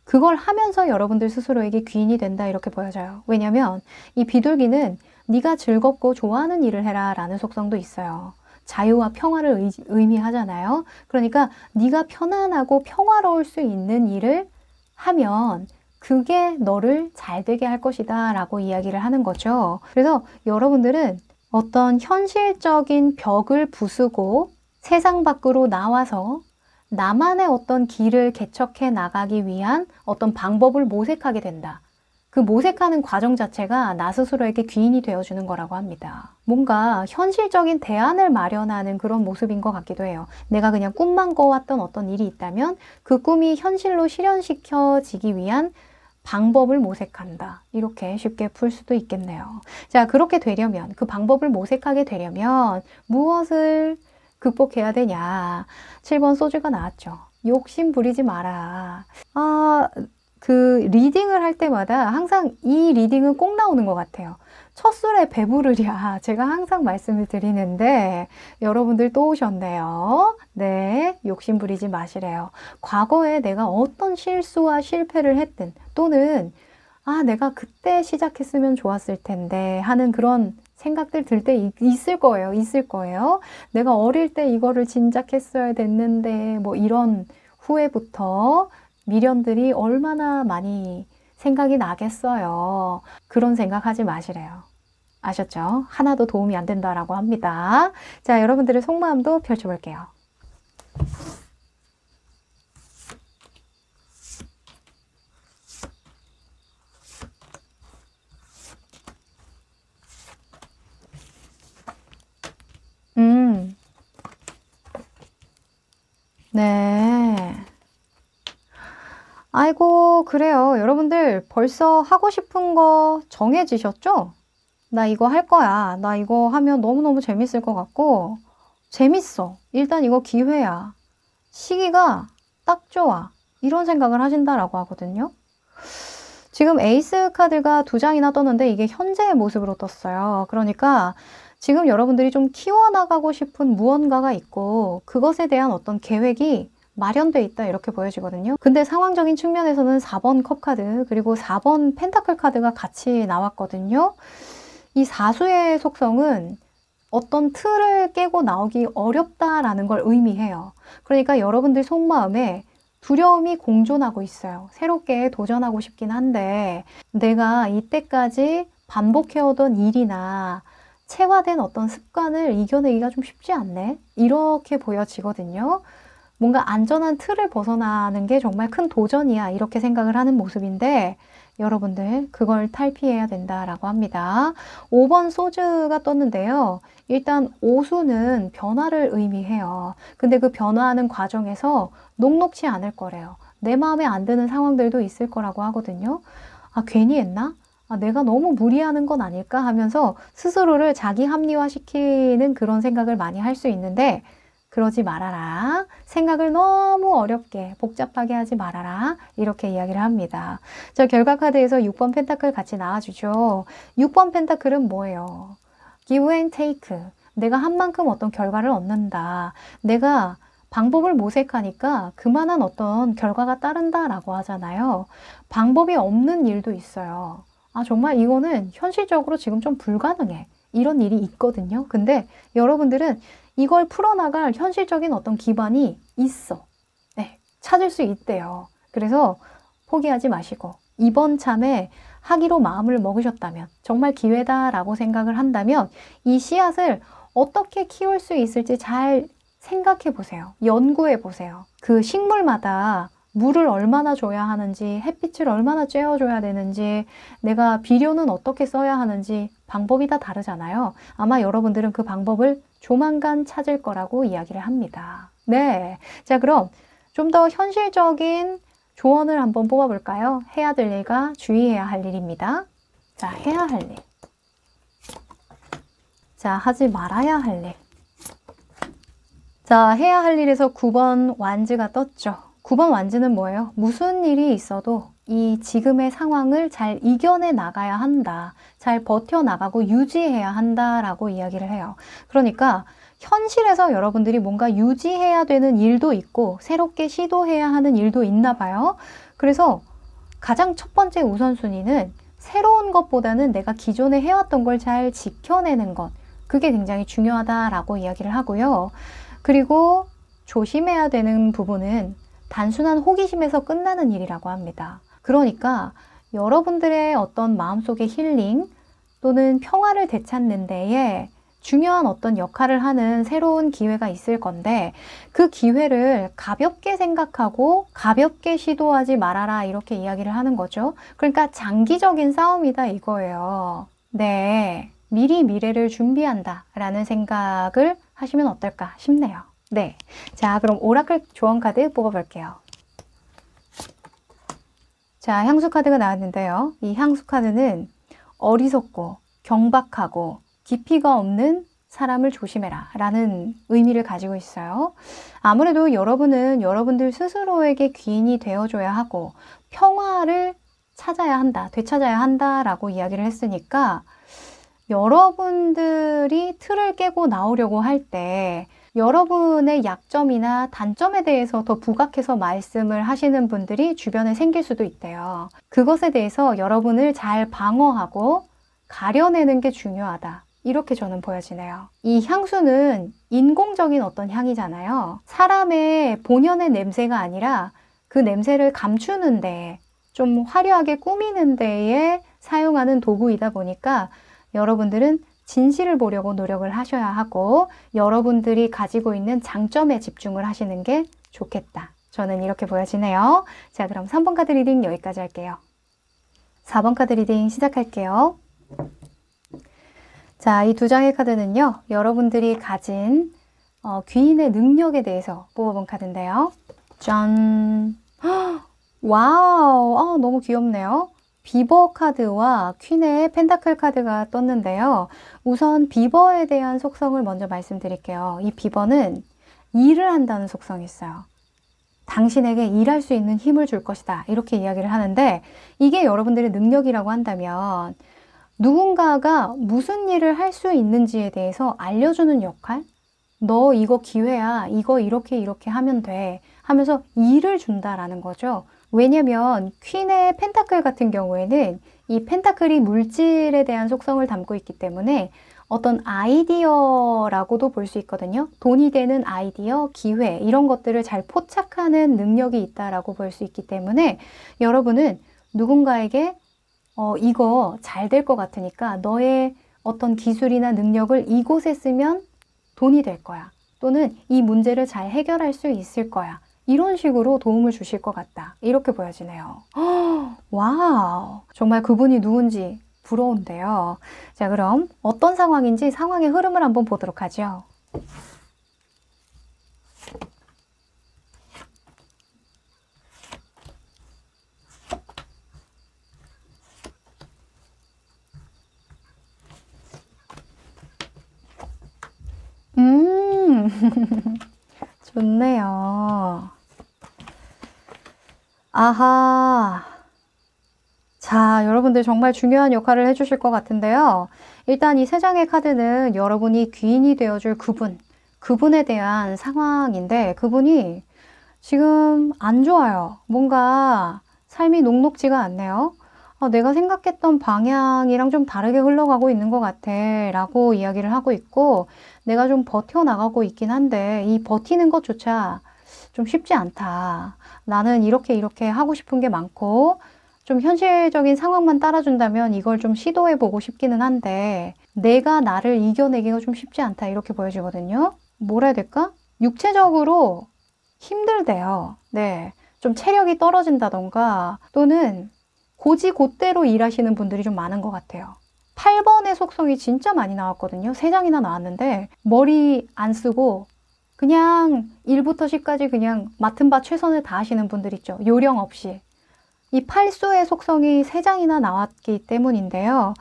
[SPEAKER 1] 그걸 하면서 여러분들 스스로에게 귀인이 된다 이렇게 보여져요. 왜냐하면 이 비둘기는 네가 즐겁고 좋아하는 일을 해라 라는 속성도 있어요. 자유와 평화를 의미하잖아요. 그러니까 네가 편안하고 평화로울 수 있는 일을 하면 그게 너를 잘 되게 할 것이다 라고 이야기를 하는 거죠. 그래서 여러분들은 어떤 현실적인 벽을 부수고 세상 밖으로 나와서 나만의 어떤 길을 개척해 나가기 위한 어떤 방법을 모색하게 된다. 그 모색하는 과정 자체가 나 스스로에게 귀인이 되어주는 거라고 합니다. 뭔가 현실적인 대안을 마련하는 그런 모습인 것 같기도 해요. 내가 그냥 꿈만 꿔왔던 어떤 일이 있다면 그 꿈이 현실로 실현시켜지기 위한 방법을 모색한다. 이렇게 쉽게 풀 수도 있겠네요. 자, 그렇게 되려면, 그 방법을 모색하게 되려면 무엇을 극복해야 되냐. 7번 소주가 나왔죠. 욕심 부리지 마라. 그 리딩을 할 때마다 항상 이 리딩은 꼭 나오는 것 같아요. 첫 술에 배부르랴. 제가 항상 말씀을 드리는데 여러분들 또 오셨네요. 네, 욕심 부리지 마시래요. 과거에 내가 어떤 실수와 실패를 했든 또는 내가 그때 시작했으면 좋았을 텐데 하는 그런 생각들 들 때 있을 거예요. 있을 거예요. 내가 어릴 때 이거를 진작했어야 됐는데 뭐 이런 후회부터 미련들이 얼마나 많이 생각이 나겠어요. 그런 생각하지 마시래요. 아셨죠? 하나도 도움이 안 된다라고 합니다. 자, 여러분들의 속마음도 펼쳐볼게요. 네. 아이고, 그래요. 여러분들 벌써 하고 싶은 거 정해지셨죠? 나 이거 할 거야. 나 이거 하면 너무너무 재밌을 것 같고, 재밌어. 일단 이거 기회야. 시기가 딱 좋아. 이런 생각을 하신다라고 하거든요. 지금 에이스 카드가 2장이나 떴는데 이게 현재의 모습으로 떴어요. 그러니까 지금 여러분들이 좀 키워나가고 싶은 무언가가 있고 그것에 대한 어떤 계획이 마련돼 있다 이렇게 보여지거든요. 근데 상황적인 측면에서는 4번 컵 카드 그리고 4번 펜타클 카드가 같이 나왔거든요. 이 사수의 속성은 어떤 틀을 깨고 나오기 어렵다라는 걸 의미해요. 그러니까 여러분들 속마음에 두려움이 공존하고 있어요. 새롭게 도전하고 싶긴 한데 내가 이때까지 반복해오던 일이나 체화된 어떤 습관을 이겨내기가 좀 쉽지 않네? 이렇게 보여지거든요. 뭔가 안전한 틀을 벗어나는 게 정말 큰 도전이야. 이렇게 생각을 하는 모습인데 여러분들 그걸 탈피해야 된다라고 합니다. 5번 소즈가 떴는데요. 일단 오수는 변화를 의미해요. 근데 그 변화하는 과정에서 녹록치 않을 거래요. 내 마음에 안 드는 상황들도 있을 거라고 하거든요. 아, 괜히 했나? 아, 내가 너무 무리하는 건 아닐까 하면서 스스로를 자기 합리화시키는 그런 생각을 많이 할 수 있는데 그러지 말아라. 생각을 너무 어렵게 복잡하게 하지 말아라. 이렇게 이야기를 합니다. 자, 결과 카드에서 6번 펜타클 같이 나와주죠. 6번 펜타클은 뭐예요? Give and take. 내가 한 만큼 어떤 결과를 얻는다. 내가 방법을 모색하니까 그만한 어떤 결과가 따른다라고 하잖아요. 방법이 없는 일도 있어요. 아, 정말 이거는 현실적으로 지금 좀 불가능해. 이런 일이 있거든요. 근데 여러분들은 이걸 풀어나갈 현실적인 어떤 기반이 있어. 네, 찾을 수 있대요. 그래서 포기하지 마시고 이번 참에 하기로 마음을 먹으셨다면 정말 기회다라고 생각을 한다면 이 씨앗을 어떻게 키울 수 있을지 잘 생각해 보세요. 연구해 보세요. 그 식물마다 물을 얼마나 줘야 하는지, 햇빛을 얼마나 쬐어줘야 되는지, 내가 비료는 어떻게 써야 하는지 방법이 다 다르잖아요. 아마 여러분들은 그 방법을 조만간 찾을 거라고 이야기를 합니다. 네. 자, 그럼 좀 더 현실적인 조언을 한번 뽑아볼까요? 해야 될 일과 주의해야 할 일입니다. 자, 해야 할 일. 자, 하지 말아야 할 일. 자, 해야 할 일에서 9번 완즈가 떴죠. 9번 완즈는 뭐예요? 무슨 일이 있어도 이 지금의 상황을 잘 이겨내 나가야 한다. 잘 버텨나가고 유지해야 한다라고 이야기를 해요. 그러니까 현실에서 여러분들이 뭔가 유지해야 되는 일도 있고 새롭게 시도해야 하는 일도 있나 봐요. 그래서 가장 첫 번째 우선순위는 새로운 것보다는 내가 기존에 해왔던 걸 잘 지켜내는 것. 그게 굉장히 중요하다라고 이야기를 하고요. 그리고 조심해야 되는 부분은 단순한 호기심에서 끝나는 일이라고 합니다. 그러니까 여러분들의 어떤 마음속의 힐링 또는 평화를 되찾는 데에 중요한 어떤 역할을 하는 새로운 기회가 있을 건데 그 기회를 가볍게 생각하고 가볍게 시도하지 말아라 이렇게 이야기를 하는 거죠. 그러니까 장기적인 싸움이다 이거예요. 네, 미리 미래를 준비한다 라는 생각을 하시면 어떨까 싶네요. 네, 자 그럼 오라클 조언 카드 뽑아볼게요. 자, 향수 카드가 나왔는데요. 이 향수 카드는 어리석고 경박하고 깊이가 없는 사람을 조심해라 라는 의미를 가지고 있어요. 아무래도 여러분은 여러분들 스스로에게 귀인이 되어줘야 하고 평화를 찾아야 한다, 되찾아야 한다라고 이야기를 했으니까 여러분들이 틀을 깨고 나오려고 할 때 여러분의 약점이나 단점에 대해서 더 부각해서 말씀을 하시는 분들이 주변에 생길 수도 있대요. 그것에 대해서 여러분을 잘 방어하고 가려내는 게 중요하다. 이렇게 저는 보여지네요. 이 향수는 인공적인 어떤 향이잖아요. 사람의 본연의 냄새가 아니라 그 냄새를 감추는데 좀 화려하게 꾸미는 데에 사용하는 도구이다 보니까 여러분들은 진실을 보려고 노력을 하셔야 하고 여러분들이 가지고 있는 장점에 집중을 하시는 게 좋겠다. 저는 이렇게 보여지네요. 자, 그럼 3번 카드 리딩 여기까지 할게요. 4번 카드 리딩 시작할게요. 자, 이 두 장의 카드는요, 여러분들이 가진 귀인의 능력에 대해서 뽑아본 카드인데요. 짠! 와우! 너무 귀엽네요. 비버 카드와 퀸의 펜타클 카드가 떴는데요. 우선 비버에 대한 속성을 먼저 말씀드릴게요. 이 비버는 일을 한다는 속성이 있어요. 당신에게 일할 수 있는 힘을 줄 것이다. 이렇게 이야기를 하는데 이게 여러분들의 능력이라고 한다면 누군가가 무슨 일을 할 수 있는지에 대해서 알려주는 역할? 너 이거 기회야. 이거 이렇게 하면 돼. 하면서 일을 준다라는 거죠. 왜냐면 퀸의 펜타클 같은 경우에는 이 펜타클이 물질에 대한 속성을 담고 있기 때문에 어떤 아이디어라고도 볼 수 있거든요. 돈이 되는 아이디어, 기회 이런 것들을 잘 포착하는 능력이 있다라고 볼 수 있기 때문에 여러분은 누군가에게 이거 잘 될 것 같으니까 너의 어떤 기술이나 능력을 이곳에 쓰면 돈이 될 거야. 또는 이 문제를 잘 해결할 수 있을 거야. 이런 식으로 도움을 주실 것 같다. 이렇게 보여지네요. 와우! 정말 그분이 누군지 부러운데요. 자, 그럼 어떤 상황인지 상황의 흐름을 한번 보도록 하죠. 좋네요. 아하. 자, 여러분들 정말 중요한 역할을 해주실 것 같은데요. 일단 이 세 장의 카드는 여러분이 귀인이 되어줄 그분에 대한 상황인데 그분이 지금 안 좋아요. 뭔가 삶이 녹록지가 않네요. 내가 생각했던 방향이랑 좀 다르게 흘러가고 있는 것 같아 라고 이야기를 하고 있고 내가 좀 버텨나가고 있긴 한데 이 버티는 것조차 좀 쉽지 않다. 나는 이렇게 하고 싶은 게 많고 좀 현실적인 상황만 따라준다면 이걸 좀 시도해보고 싶기는 한데 내가 나를 이겨내기가 좀 쉽지 않다 이렇게 보여지거든요. 뭐라 해야 될까? 육체적으로 힘들대요. 네, 좀 체력이 떨어진다던가 또는 고지곧대로 일하시는 분들이 좀 많은 것 같아요. 8번의 속성이 진짜 많이 나왔거든요. 3장이나 나왔는데 머리 안 쓰고 그냥 1부터 10까지 그냥 맡은 바 최선을 다하시는 분들 있죠. 요령 없이. 이 8수의 속성이 3장이나 나왔기 때문인데요.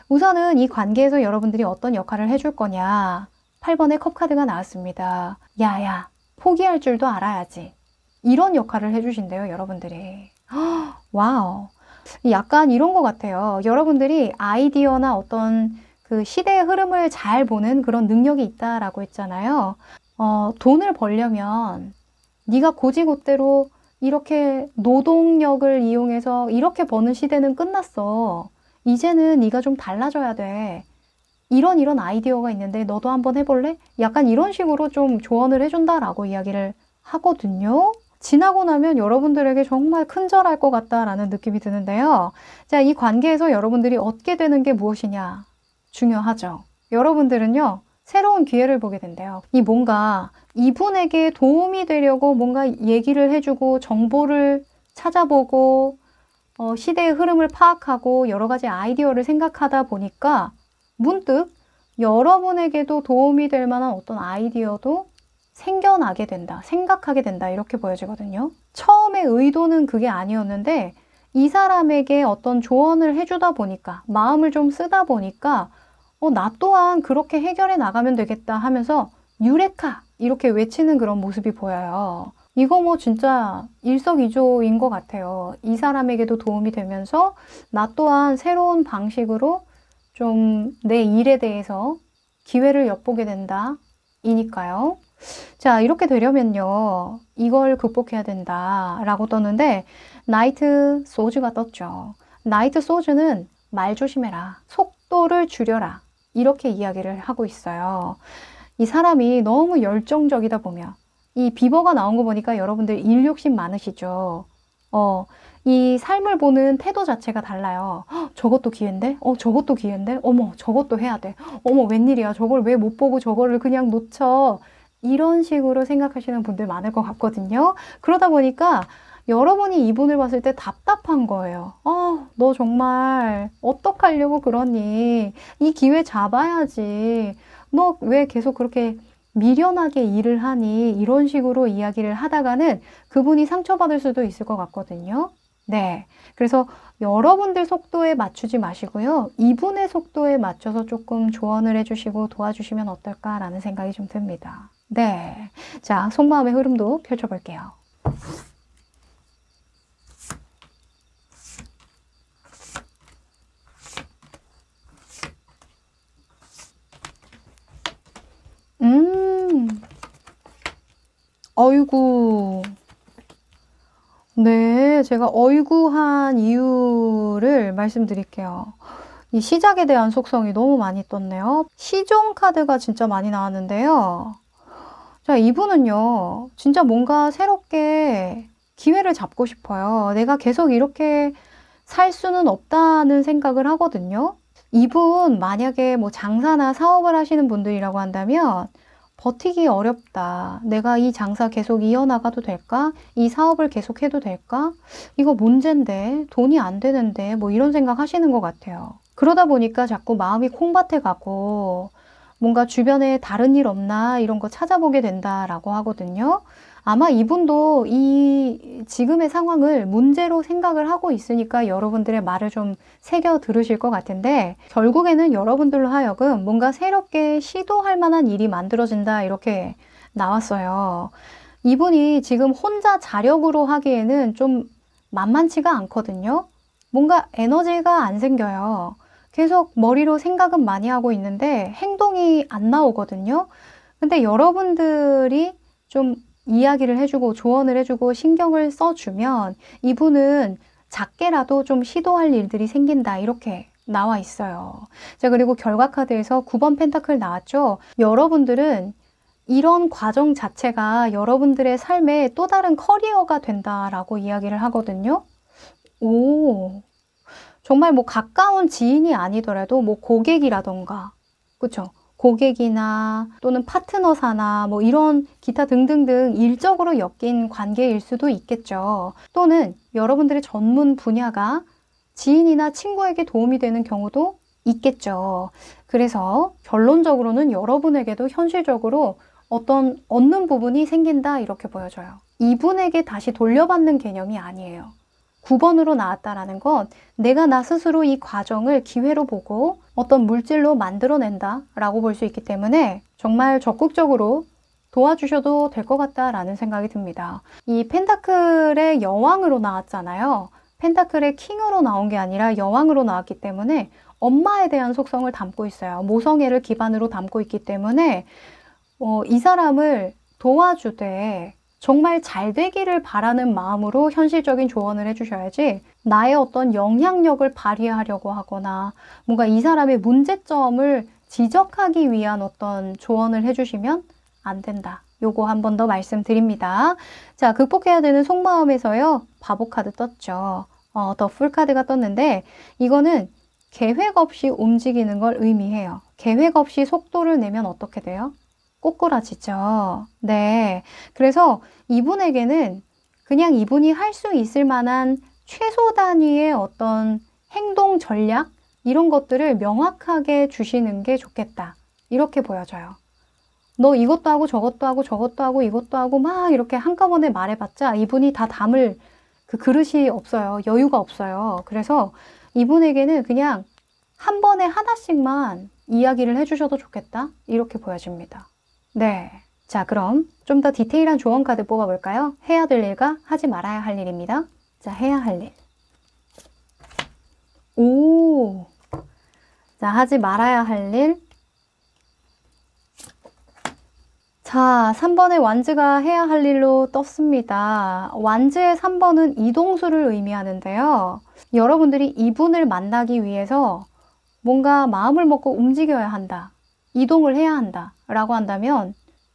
[SPEAKER 1] 우선은 이 관계에서 여러분들이 어떤 역할을 해줄 거냐. 8번의 컵카드가 나왔습니다. 야야, 포기할 줄도 알아야지. 이런 역할을 해주신대요, 여러분들이. 와우. 약간 이런 것 같아요. 여러분들이 아이디어나 어떤 그 시대의 흐름을 잘 보는 그런 능력이 있다라고 했잖아요. 돈을 벌려면 네가 고지곳대로 이렇게 노동력을 이용해서 이렇게 버는 시대는 끝났어. 이제는 네가 좀 달라져야 돼. 이런 아이디어가 있는데 너도 한번 해볼래? 약간 이런 식으로 좀 조언을 해준다라고 이야기를 하거든요. 지나고 나면 여러분들에게 정말 큰절할 것 같다라는 느낌이 드는데요. 자, 이 관계에서 여러분들이 얻게 되는 게 무엇이냐? 중요하죠. 여러분들은요, 새로운 기회를 보게 된대요. 이 뭔가 이분에게 도움이 되려고 뭔가 얘기를 해주고 정보를 찾아보고 시대의 흐름을 파악하고 여러 가지 아이디어를 생각하다 보니까 문득 여러분에게도 도움이 될 만한 어떤 아이디어도 생겨나게 된다, 생각하게 된다 이렇게 보여지거든요. 처음에 의도는 그게 아니었는데 이 사람에게 어떤 조언을 해주다 보니까 마음을 좀 쓰다 보니까 나 또한 그렇게 해결해 나가면 되겠다 하면서 유레카 이렇게 외치는 그런 모습이 보여요. 이거 뭐 진짜 일석이조인 것 같아요. 이 사람에게도 도움이 되면서 나 또한 새로운 방식으로 좀 내 일에 대해서 기회를 엿보게 된다 이니까요. 자, 이렇게 되려면요, 이걸 극복해야 된다 라고 떴는데 나이트 소즈가 떴죠. 나이트 소즈는 말 조심해라, 속도를 줄여라 이렇게 이야기를 하고 있어요. 이 사람이 너무 열정적이다 보면 이 비버가 나온 거 보니까 여러분들 일 욕심 많으시죠. 이 삶을 보는 태도 자체가 달라요. "헉, 저것도 기회인데? 저것도 기회인데? 어머, 저것도 해야 돼. 어머, 웬일이야. 저걸 왜 못 보고 저거를 그냥 놓쳐." 이런 식으로 생각하시는 분들 많을 것 같거든요. 그러다 보니까 여러분이 이분을 봤을 때 답답한 거예요. 너 정말 어떡하려고 그러니? 이 기회 잡아야지. 너 왜 계속 그렇게 미련하게 일을 하니?" 이런 식으로 이야기를 하다가는 그분이 상처받을 수도 있을 것 같거든요. 네. 그래서 여러분들 속도에 맞추지 마시고요. 이분의 속도에 맞춰서 조금 조언을 해주시고 도와주시면 어떨까라는 생각이 좀 듭니다. 네. 자, 속마음의 흐름도 펼쳐볼게요. 어이구. 네, 제가 어이구한 이유를 말씀드릴게요. 이 시작에 대한 속성이 너무 많이 떴네요. 시종 카드가 진짜 많이 나왔는데요. 자, 이분은요, 진짜 뭔가 새롭게 기회를 잡고 싶어요. 내가 계속 이렇게 살 수는 없다는 생각을 하거든요. 이분 만약에 뭐 장사나 사업을 하시는 분들이라고 한다면 버티기 어렵다. 내가 이 장사 계속 이어나가도 될까? 이 사업을 계속 해도 될까? 이거 문제인데, 돈이 안 되는데, 뭐 이런 생각 하시는 것 같아요. 그러다 보니까 자꾸 마음이 콩밭에 가고, 뭔가 주변에 다른 일 없나? 이런 거 찾아보게 된다라고 하거든요. 아마 이분도 이 지금의 상황을 문제로 생각을 하고 있으니까 여러분들의 말을 좀 새겨 들으실 것 같은데, 결국에는 여러분들로 하여금 뭔가 새롭게 시도할 만한 일이 만들어진다 이렇게 나왔어요. 이분이 지금 혼자 자력으로 하기에는 좀 만만치가 않거든요. 뭔가 에너지가 안 생겨요. 계속 머리로 생각은 많이 하고 있는데 행동이 안 나오거든요. 근데 여러분들이 좀 이야기를 해주고 조언을 해주고 신경을 써주면 이분은 작게라도 좀 시도할 일들이 생긴다 이렇게 나와 있어요. 자, 그리고 결과 카드에서 9번 펜타클 나왔죠. 여러분들은 이런 과정 자체가 여러분들의 삶의 또 다른 커리어가 된다라고 이야기를 하거든요. 오, 정말 뭐 가까운 지인이 아니더라도 뭐 고객이라던가, 그쵸? 고객이나 또는 파트너사나 뭐 이런 기타 등등등 일적으로 엮인 관계일 수도 있겠죠. 또는 여러분들의 전문 분야가 지인이나 친구에게 도움이 되는 경우도 있겠죠. 그래서 결론적으로는 여러분에게도 현실적으로 어떤 얻는 부분이 생긴다 이렇게 보여져요. 이분에게 다시 돌려받는 개념이 아니에요. 9번으로 나왔다라는 건 내가 나 스스로 이 과정을 기회로 보고 어떤 물질로 만들어낸다 라고 볼 수 있기 때문에 정말 적극적으로 도와주셔도 될 것 같다라는 생각이 듭니다. 이 펜타클의 여왕으로 나왔잖아요. 펜타클의 킹으로 나온 게 아니라 여왕으로 나왔기 때문에 엄마에 대한 속성을 담고 있어요. 모성애를 기반으로 담고 있기 때문에 이 사람을 도와주되 정말 잘 되기를 바라는 마음으로 현실적인 조언을 해주셔야지 나의 어떤 영향력을 발휘하려고 하거나 뭔가 이 사람의 문제점을 지적하기 위한 어떤 조언을 해주시면 안 된다. 요거 한 번 더 말씀드립니다. 자, 극복해야 되는 속마음에서요. 바보 카드 떴죠. 더 풀 카드가 떴는데 이거는 계획 없이 움직이는 걸 의미해요. 계획 없이 속도를 내면 어떻게 돼요? 꼬꾸라지죠. 네. 그래서 이분에게는 그냥 이분이 할 수 있을 만한 최소 단위의 어떤 행동 전략 이런 것들을 명확하게 주시는 게 좋겠다. 이렇게 보여져요. 너 이것도 하고 저것도 하고 저것도 하고 이것도 하고 막 이렇게 한꺼번에 말해봤자 이분이 다 담을 그 그릇이 없어요. 여유가 없어요. 그래서 이분에게는 그냥 한 번에 하나씩만 이야기를 해주셔도 좋겠다. 이렇게 보여집니다. 네. 자, 그럼 좀 더 디테일한 조언 카드 뽑아볼까요? 해야 될 일과 하지 말아야 할 일입니다. 자, 해야 할 일. 오. 자, 하지 말아야 할 일. 자, 3번의 완즈가 해야 할 일로 떴습니다. 완즈의 3번은 이동수를 의미하는데요. 여러분들이 이분을 만나기 위해서 뭔가 마음을 먹고 움직여야 한다. 이동을 해야 한다. 라고 한다면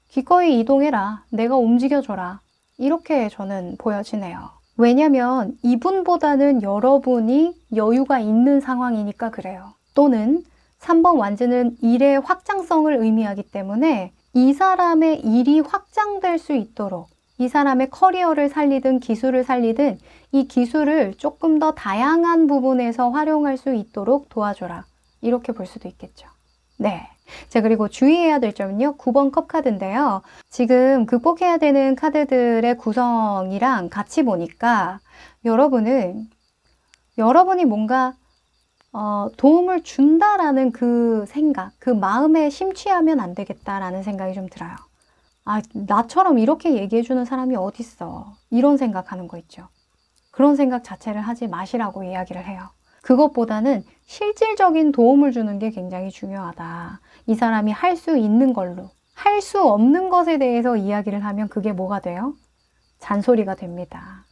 [SPEAKER 1] 기꺼이 이동해라. 내가 움직여줘라. 이렇게 저는 보여지네요. 왜냐면 이분보다는 여러분이 여유가 있는 상황이니까 그래요. 또는 3번 완즈는 일의 확장성을 의미하기 때문에 이 사람의 일이 확장될 수 있도록 이 사람의 커리어를 살리든 기술을 살리든 이 기술을 조금 더 다양한 부분에서 활용할 수 있도록 도와줘라. 이렇게 볼 수도 있겠죠. 네. 자, 그리고 주의해야 될 점은요. 9번 컵 카드인데요. 지금 극복해야 되는 카드들의 구성이랑 같이 보니까 여러분이 뭔가 도움을 준다라는 그 생각, 그 마음에 심취하면 안 되겠다라는 생각이 좀 들어요. 아, 나처럼 이렇게 얘기해주는 사람이 어딨어. 이런 생각하는 거 있죠. 그런 생각 자체를 하지 마시라고 이야기를 해요. 그것보다는 실질적인 도움을 주는 게 굉장히 중요하다. 이 사람이 할 수 있는 걸로. 할 수 없는 것에 대해서 이야기를 하면 그게 뭐가 돼요? 잔소리가 됩니다.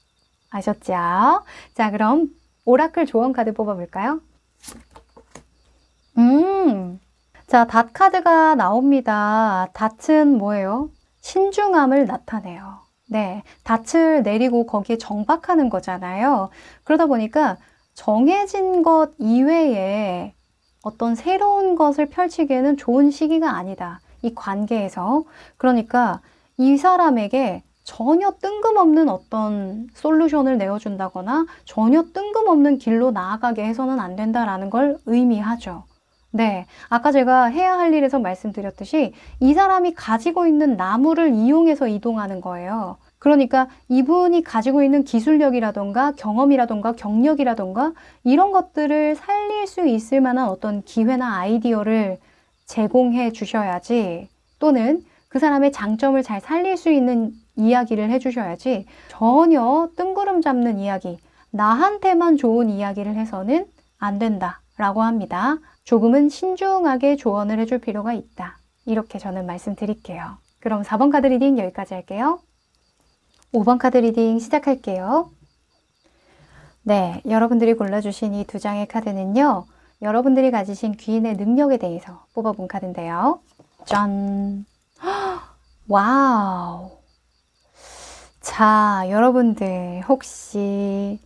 [SPEAKER 1] 아셨죠? 자, 그럼 오라클 조언 카드 뽑아볼까요? 자, 닷 카드가 나옵니다. 닷은 뭐예요? 신중함을 나타내요. 네, 닻을 내리고 거기에 정박하는 거잖아요. 그러다 보니까 정해진 것 이외에 어떤 새로운 것을 펼치기에는 좋은 시기가 아니다. 이 관계에서. 그러니까 이 사람에게 전혀 뜬금없는 어떤 솔루션을 내어준다거나 전혀 뜬금없는 길로 나아가게 해서는 안 된다라는 걸 의미하죠. 네, 아까 제가 해야 할 일에서 말씀드렸듯이 이 사람이 가지고 있는 나무를 이용해서 이동하는 거예요. 그러니까 이분이 가지고 있는 기술력이라던가 경험이라던가 경력이라던가 이런 것들을 살릴 수 있을 만한 어떤 기회나 아이디어를 제공해 주셔야지, 또는 그 사람의 장점을 잘 살릴 수 있는 이야기를 해 주셔야지, 전혀 뜬구름 잡는 이야기, 나한테만 좋은 이야기를 해서는 안 된다라고 합니다. 조금은 신중하게 조언을 해줄 필요가 있다. 이렇게 저는 말씀드릴게요. 그럼 4번 카드 리딩 여기까지 할게요. 5번 카드 리딩 시작할게요. 네, 여러분들이 골라주신 이 두 장의 카드는요, 여러분들이 가지신 귀인의 능력에 대해서 뽑아본 카드인데요. 짠! 와우! 자, 여러분들 혹시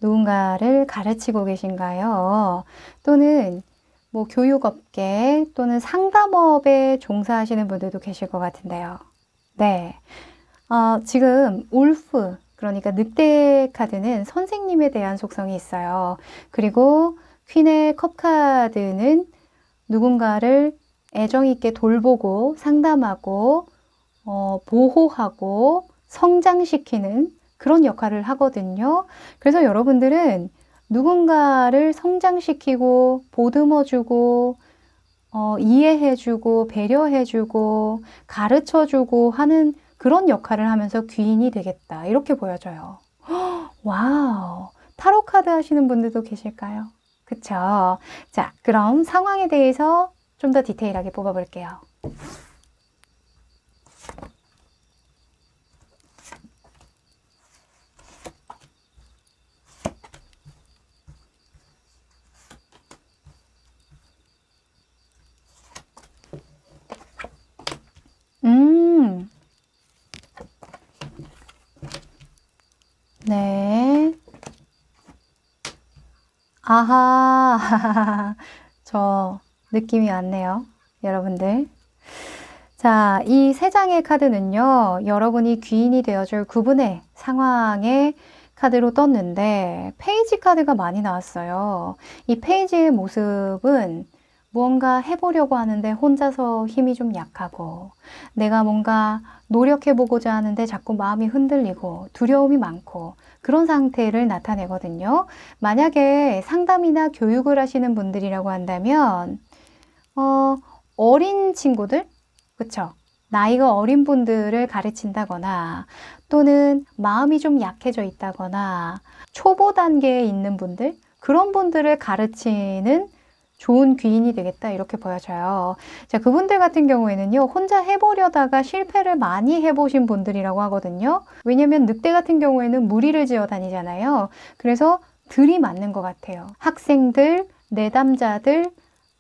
[SPEAKER 1] 누군가를 가르치고 계신가요? 또는 뭐 교육업계 또는 상담업에 종사하시는 분들도 계실 것 같은데요. 네, 지금 울프, 그러니까 늑대 카드는 선생님에 대한 속성이 있어요. 그리고 퀸의 컵 카드는 누군가를 애정 있게 돌보고 상담하고 보호하고 성장시키는 그런 역할을 하거든요. 그래서 여러분들은 누군가를 성장시키고 보듬어주고 이해해주고 배려해주고 가르쳐주고 하는 그런 역할을 하면서 귀인이 되겠다. 이렇게 보여져요. 와우! 타로 카드 하시는 분들도 계실까요? 그쵸? 자, 그럼 상황에 대해서 좀 더 디테일하게 뽑아볼게요. 네. 아하, 저 느낌이 왔네요. 여러분들. 자, 이 세 장의 카드는요, 여러분이 귀인이 되어줄 9분의 상황의 카드로 떴는데, 페이지 카드가 많이 나왔어요. 이 페이지의 모습은 무언가 해보려고 하는데 혼자서 힘이 좀 약하고, 내가 뭔가 노력해보고자 하는데 자꾸 마음이 흔들리고 두려움이 많고 그런 상태를 나타내거든요. 만약에 상담이나 교육을 하시는 분들이라고 한다면 어린 친구들, 그쵸? 나이가 어린 분들을 가르친다거나 또는 마음이 좀 약해져 있다거나 초보 단계에 있는 분들, 그런 분들을 가르치는 좋은 귀인이 되겠다, 이렇게 보여져요. 자, 그분들 같은 경우에는요, 혼자 해보려다가 실패를 많이 해보신 분들이라고 하거든요. 왜냐면 늑대 같은 경우에는 무리를 지어 다니잖아요. 그래서 들이 맞는 것 같아요. 학생들, 내담자들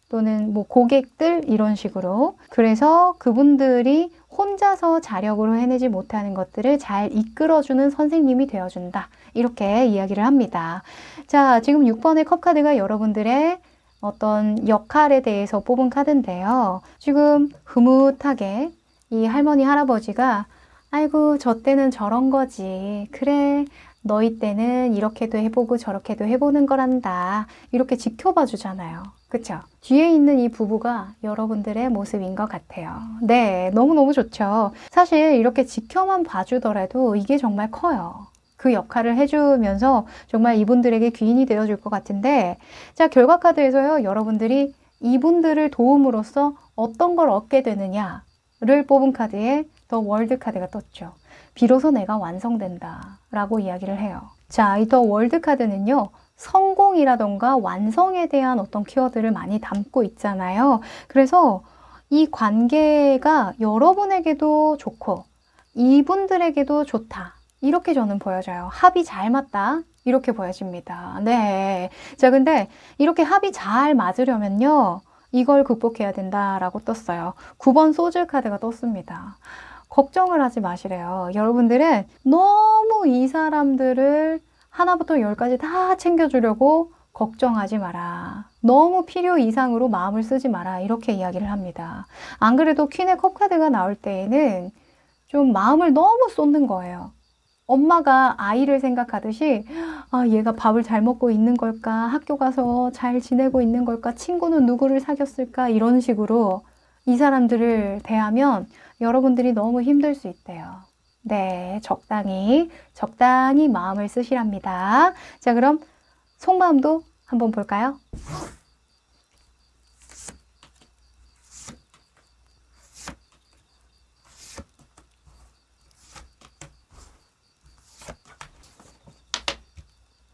[SPEAKER 1] 또는 뭐 고객들, 이런 식으로. 그래서 그분들이 혼자서 자력으로 해내지 못하는 것들을 잘 이끌어주는 선생님이 되어준다. 이렇게 이야기를 합니다. 자, 지금 6번의 컵 카드가 여러분들의 어떤 역할에 대해서 뽑은 카드인데요. 지금 흐뭇하게 이 할머니 할아버지가 아이고 저 때는 저런 거지. 그래 너희 때는 이렇게도 해보고 저렇게도 해보는 거란다. 이렇게 지켜봐 주잖아요. 그쵸? 뒤에 있는 이 부부가 여러분들의 모습인 것 같아요. 네, 너무너무 좋죠. 사실 이렇게 지켜만 봐주더라도 이게 정말 커요. 그 역할을 해주면서 정말 이분들에게 귀인이 되어줄 것 같은데, 자, 결과 카드에서요, 여러분들이 이분들을 도움으로써 어떤 걸 얻게 되느냐를 뽑은 카드에 더 월드 카드가 떴죠. 비로소 내가 완성된다 라고 이야기를 해요. 자, 이 더 월드 카드는요, 성공이라던가 완성에 대한 어떤 키워드를 많이 담고 있잖아요. 그래서 이 관계가 여러분에게도 좋고 이분들에게도 좋다. 이렇게 저는 보여져요. 합이 잘 맞다. 이렇게 보여집니다. 네. 자, 근데 이렇게 합이 잘 맞으려면요, 이걸 극복해야 된다라고 떴어요. 9번 소즈 카드가 떴습니다. 걱정을 하지 마시래요. 여러분들은 너무 이 사람들을 하나부터 열까지 다 챙겨주려고 걱정하지 마라. 너무 필요 이상으로 마음을 쓰지 마라. 이렇게 이야기를 합니다. 안 그래도 퀸의 컵 카드가 나올 때에는 좀 마음을 너무 쏟는 거예요. 엄마가 아이를 생각하듯이 아, 얘가 밥을 잘 먹고 있는 걸까? 학교 가서 잘 지내고 있는 걸까? 친구는 누구를 사귀었을까? 이런 식으로 이 사람들을 대하면 여러분들이 너무 힘들 수 있대요. 네, 적당히 마음을 쓰시랍니다. 자, 그럼 속마음도 한번 볼까요?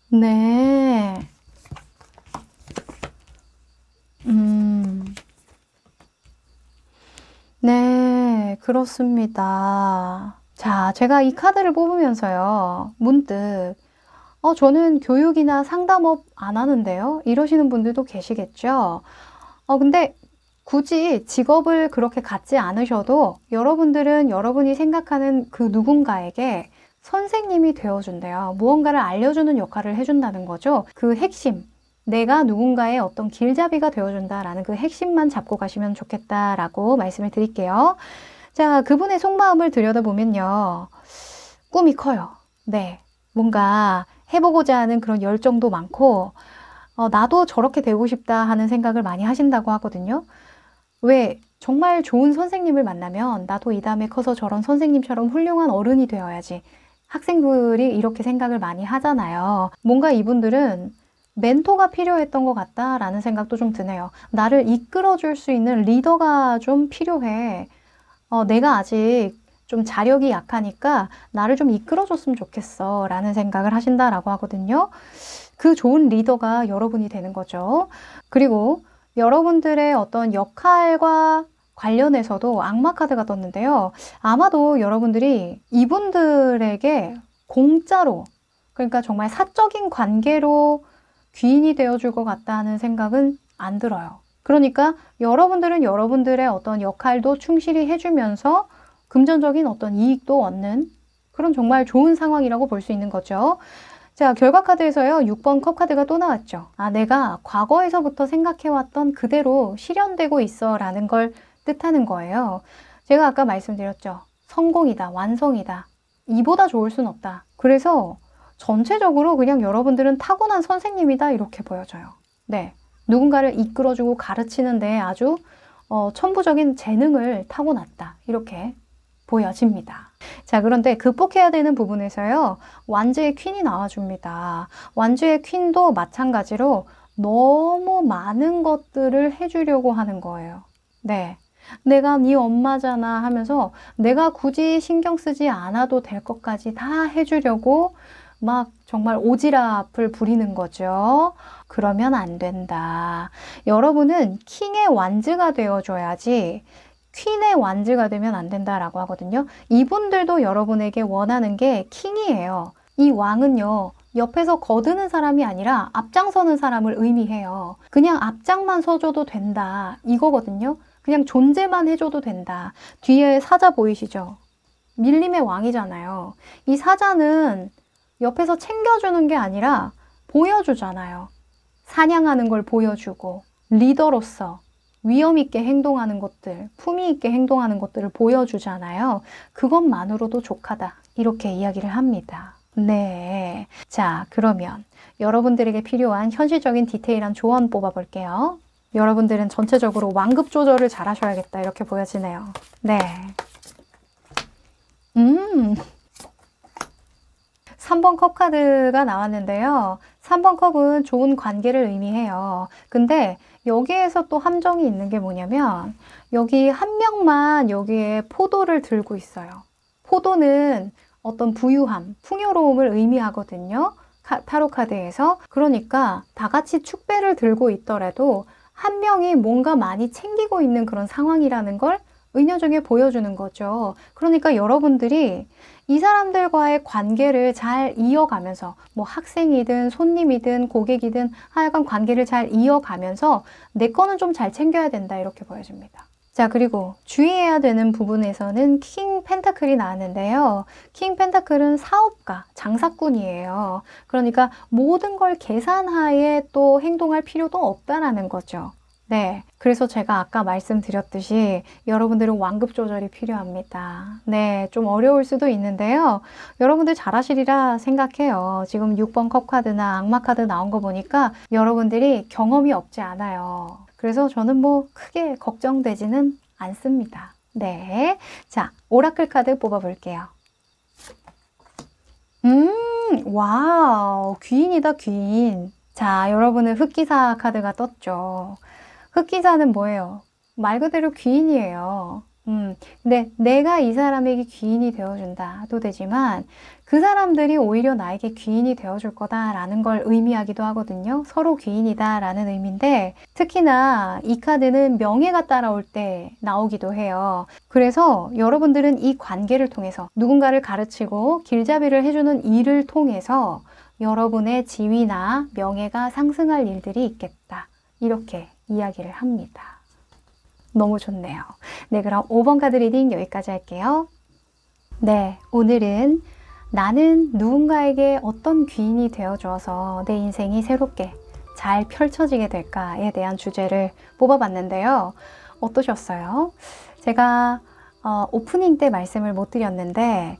[SPEAKER 1] 네. 네, 그렇습니다. 자, 제가 이 카드를 뽑으면서요, 문득, 저는 교육이나 상담업 안 하는데요? 이러시는 분들도 계시겠죠? 근데 굳이 직업을 그렇게 갖지 않으셔도 여러분들은 여러분이 생각하는 그 누군가에게 선생님이 되어준대요. 무언가를 알려주는 역할을 해준다는 거죠. 그 핵심, 내가 누군가의 어떤 길잡이가 되어준다라는 그 핵심만 잡고 가시면 좋겠다라고 말씀을 드릴게요. 자, 그분의 속마음을 들여다보면요. 꿈이 커요. 네. 뭔가 해보고자 하는 그런 열정도 많고, 나도 저렇게 되고 싶다 하는 생각을 많이 하신다고 하거든요. 왜? 정말 좋은 선생님을 만나면 나도 이 다음에 커서 저런 선생님처럼 훌륭한 어른이 되어야지. 학생들이 이렇게 생각을 많이 하잖아요. 뭔가 이분들은 멘토가 필요했던 것 같다라는 생각도 좀 드네요. 나를 이끌어줄 수 있는 리더가 좀 필요해. 내가 아직 좀 자력이 약하니까 나를 좀 이끌어줬으면 좋겠어 라는 생각을 하신다라고 하거든요. 그 좋은 리더가 여러분이 되는 거죠. 그리고 여러분들의 어떤 역할과 관련해서도 악마 카드가 떴는데요. 아마도 여러분들이 이분들에게 공짜로, 그러니까 정말 사적인 관계로 귀인이 되어줄 것 같다는 생각은 안 들어요. 그러니까 여러분들은 여러분들의 어떤 역할도 충실히 해주면서 금전적인 어떤 이익도 얻는 그런 정말 좋은 상황이라고 볼 수 있는 거죠. 자, 결과 카드에서요, 6번 컵 카드가 또 나왔죠. 아, 내가 과거에서부터 생각해왔던 그대로 실현되고 있어 라는 걸 뜻하는 거예요. 제가 아까 말씀드렸죠. 성공이다, 완성이다. 이보다 좋을 순 없다. 그래서 전체적으로 그냥 여러분들은 타고난 선생님이다 이렇게 보여져요. 네, 누군가를 이끌어주고 가르치는데 아주 천부적인 재능을 타고났다 이렇게 보여집니다. 자, 그런데 극복해야 되는 부분에서요, 완주의 퀸이 나와줍니다. 완주의 퀸도 마찬가지로 너무 많은 것들을 해주려고 하는 거예요. 네, 내가 네 엄마잖아 하면서 내가 굳이 신경 쓰지 않아도 될 것까지 다 해주려고 막 정말 오지랖을 부리는 거죠. 그러면 안 된다. 여러분은 킹의 완즈가 되어줘야지 퀸의 완즈가 되면 안 된다라고 하거든요. 이분들도 여러분에게 원하는 게 킹이에요. 이 왕은요, 옆에서 거드는 사람이 아니라 앞장서는 사람을 의미해요. 그냥 앞장만 서줘도 된다 이거거든요. 그냥 존재만 해줘도 된다. 뒤에 사자 보이시죠? 밀림의 왕이잖아요. 이 사자는 옆에서 챙겨주는 게 아니라 보여주잖아요. 사냥하는 걸 보여주고 리더로서 위험 있게 행동하는 것들, 품위 있게 행동하는 것들을 보여주잖아요. 그것만으로도 족하다. 이렇게 이야기를 합니다. 네. 자, 그러면 여러분들에게 필요한 현실적인 디테일한 조언 뽑아볼게요. 여러분들은 전체적으로 완급 조절을 잘 하셔야겠다. 이렇게 보여지네요. 네. 3번 컵 카드가 나왔는데요. 3번 컵은 좋은 관계를 의미해요. 근데 여기에서 또 함정이 있는 게 뭐냐면 여기 한 명만 여기에 포도를 들고 있어요. 포도는 어떤 부유함, 풍요로움을 의미하거든요. 타로 카드에서. 그러니까 다 같이 축배를 들고 있더라도 한 명이 뭔가 많이 챙기고 있는 그런 상황이라는 걸 은연중에 보여주는 거죠. 그러니까 여러분들이 이 사람들과의 관계를 잘 이어가면서 뭐 학생이든 손님이든 고객이든 하여간 관계를 잘 이어가면서 내 거는 좀 잘 챙겨야 된다 이렇게 보여집니다. 자, 그리고 주의해야 되는 부분에서는 킹 펜타클이 나왔는데요. 킹 펜타클은 사업가, 장사꾼이에요. 그러니까 모든 걸 계산하에 또 행동할 필요도 없다라는 거죠. 네. 그래서 제가 아까 말씀드렸듯이 여러분들은 완급 조절이 필요합니다. 네. 좀 어려울 수도 있는데요. 여러분들 잘하시리라 생각해요. 지금 6번 컵 카드나 악마 카드 나온 거 보니까 여러분들이 경험이 없지 않아요. 그래서 저는 뭐 크게 걱정되지는 않습니다. 네. 자, 오라클 카드 뽑아볼게요. 와우. 귀인이다, 귀인. 자, 여러분은 흑기사 카드가 떴죠. 흑기사는 뭐예요? 말 그대로 귀인이에요. 근데 내가 이 사람에게 귀인이 되어준다도 되지만 그 사람들이 오히려 나에게 귀인이 되어줄 거다라는 걸 의미하기도 하거든요. 서로 귀인이다라는 의미인데 특히나 이 카드는 명예가 따라올 때 나오기도 해요. 그래서 여러분들은 이 관계를 통해서 누군가를 가르치고 길잡이를 해주는 일을 통해서 여러분의 지위나 명예가 상승할 일들이 있겠다. 이렇게 이야기를 합니다. 너무 좋네요. 네, 그럼 5번 카드 리딩 여기까지 할게요. 네, 오늘은 나는 누군가에게 어떤 귀인이 되어줘서 내 인생이 새롭게 잘 펼쳐지게 될까에 대한 주제를 뽑아봤는데요. 어떠셨어요? 제가 오프닝 때 말씀을 못 드렸는데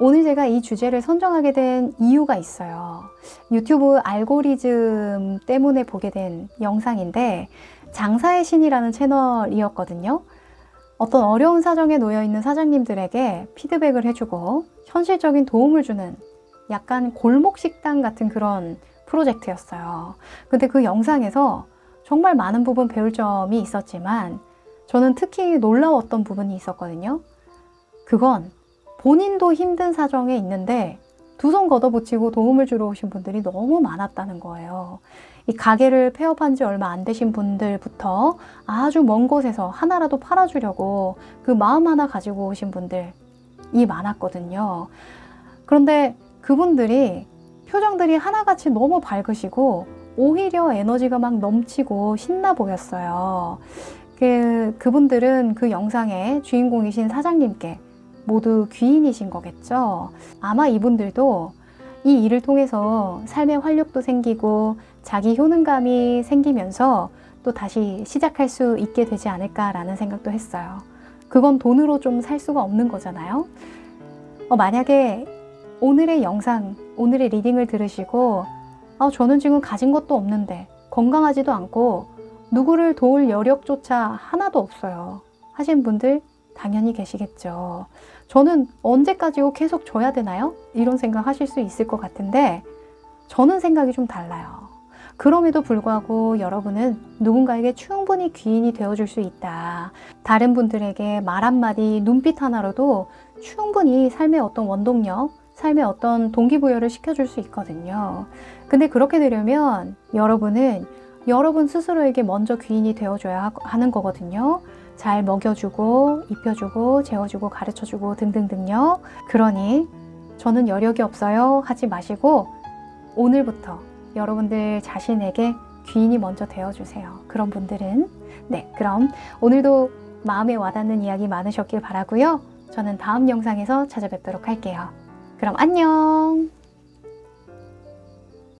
[SPEAKER 1] 오늘 제가 이 주제를 선정하게 된 이유가 있어요. 유튜브 알고리즘 때문에 보게 된 영상인데 장사의 신이라는 채널이었거든요. 어떤 어려운 사정에 놓여 있는 사장님들에게 피드백을 해주고 현실적인 도움을 주는 약간 골목 식당 같은 그런 프로젝트였어요. 근데 그 영상에서 정말 많은 부분 배울 점이 있었지만 저는 특히 놀라웠던 부분이 있었거든요. 그건 본인도 힘든 사정에 있는데 두 손 걷어붙이고 도움을 주러 오신 분들이 너무 많았다는 거예요. 이 가게를 폐업한 지 얼마 안 되신 분들부터 아주 먼 곳에서 하나라도 팔아주려고 그 마음 하나 가지고 오신 분들이 많았거든요. 그런데 그분들이 표정들이 하나같이 너무 밝으시고 오히려 에너지가 막 넘치고 신나 보였어요. 그분들은 그 영상의 주인공이신 사장님께 모두 귀인이신 거겠죠. 아마 이분들도 이 일을 통해서 삶의 활력도 생기고 자기 효능감이 생기면서 또 다시 시작할 수 있게 되지 않을까라는 생각도 했어요. 그건 돈으로 좀 살 수가 없는 거잖아요. 만약에 오늘의 영상, 오늘의 리딩을 들으시고 저는 지금 가진 것도 없는데 건강하지도 않고 누구를 도울 여력조차 하나도 없어요 하신 분들 당연히 계시겠죠. 저는 언제까지고 계속 줘야 되나요? 이런 생각 하실 수 있을 것 같은데 저는 생각이 좀 달라요. 그럼에도 불구하고 여러분은 누군가에게 충분히 귀인이 되어줄 수 있다. 다른 분들에게 말 한마디, 눈빛 하나로도 충분히 삶의 어떤 원동력, 삶의 어떤 동기부여를 시켜줄 수 있거든요. 근데 그렇게 되려면 여러분은 여러분 스스로에게 먼저 귀인이 되어줘야 하는 거거든요. 잘 먹여주고, 입혀주고, 재워주고, 가르쳐주고 등등등요. 그러니 저는 여력이 없어요 하지 마시고 오늘부터 여러분들 자신에게 귀인이 먼저 되어주세요. 그런 분들은. 네, 그럼 오늘도 마음에 와닿는 이야기 많으셨길 바라고요. 저는 다음 영상에서 찾아뵙도록 할게요. 그럼 안녕!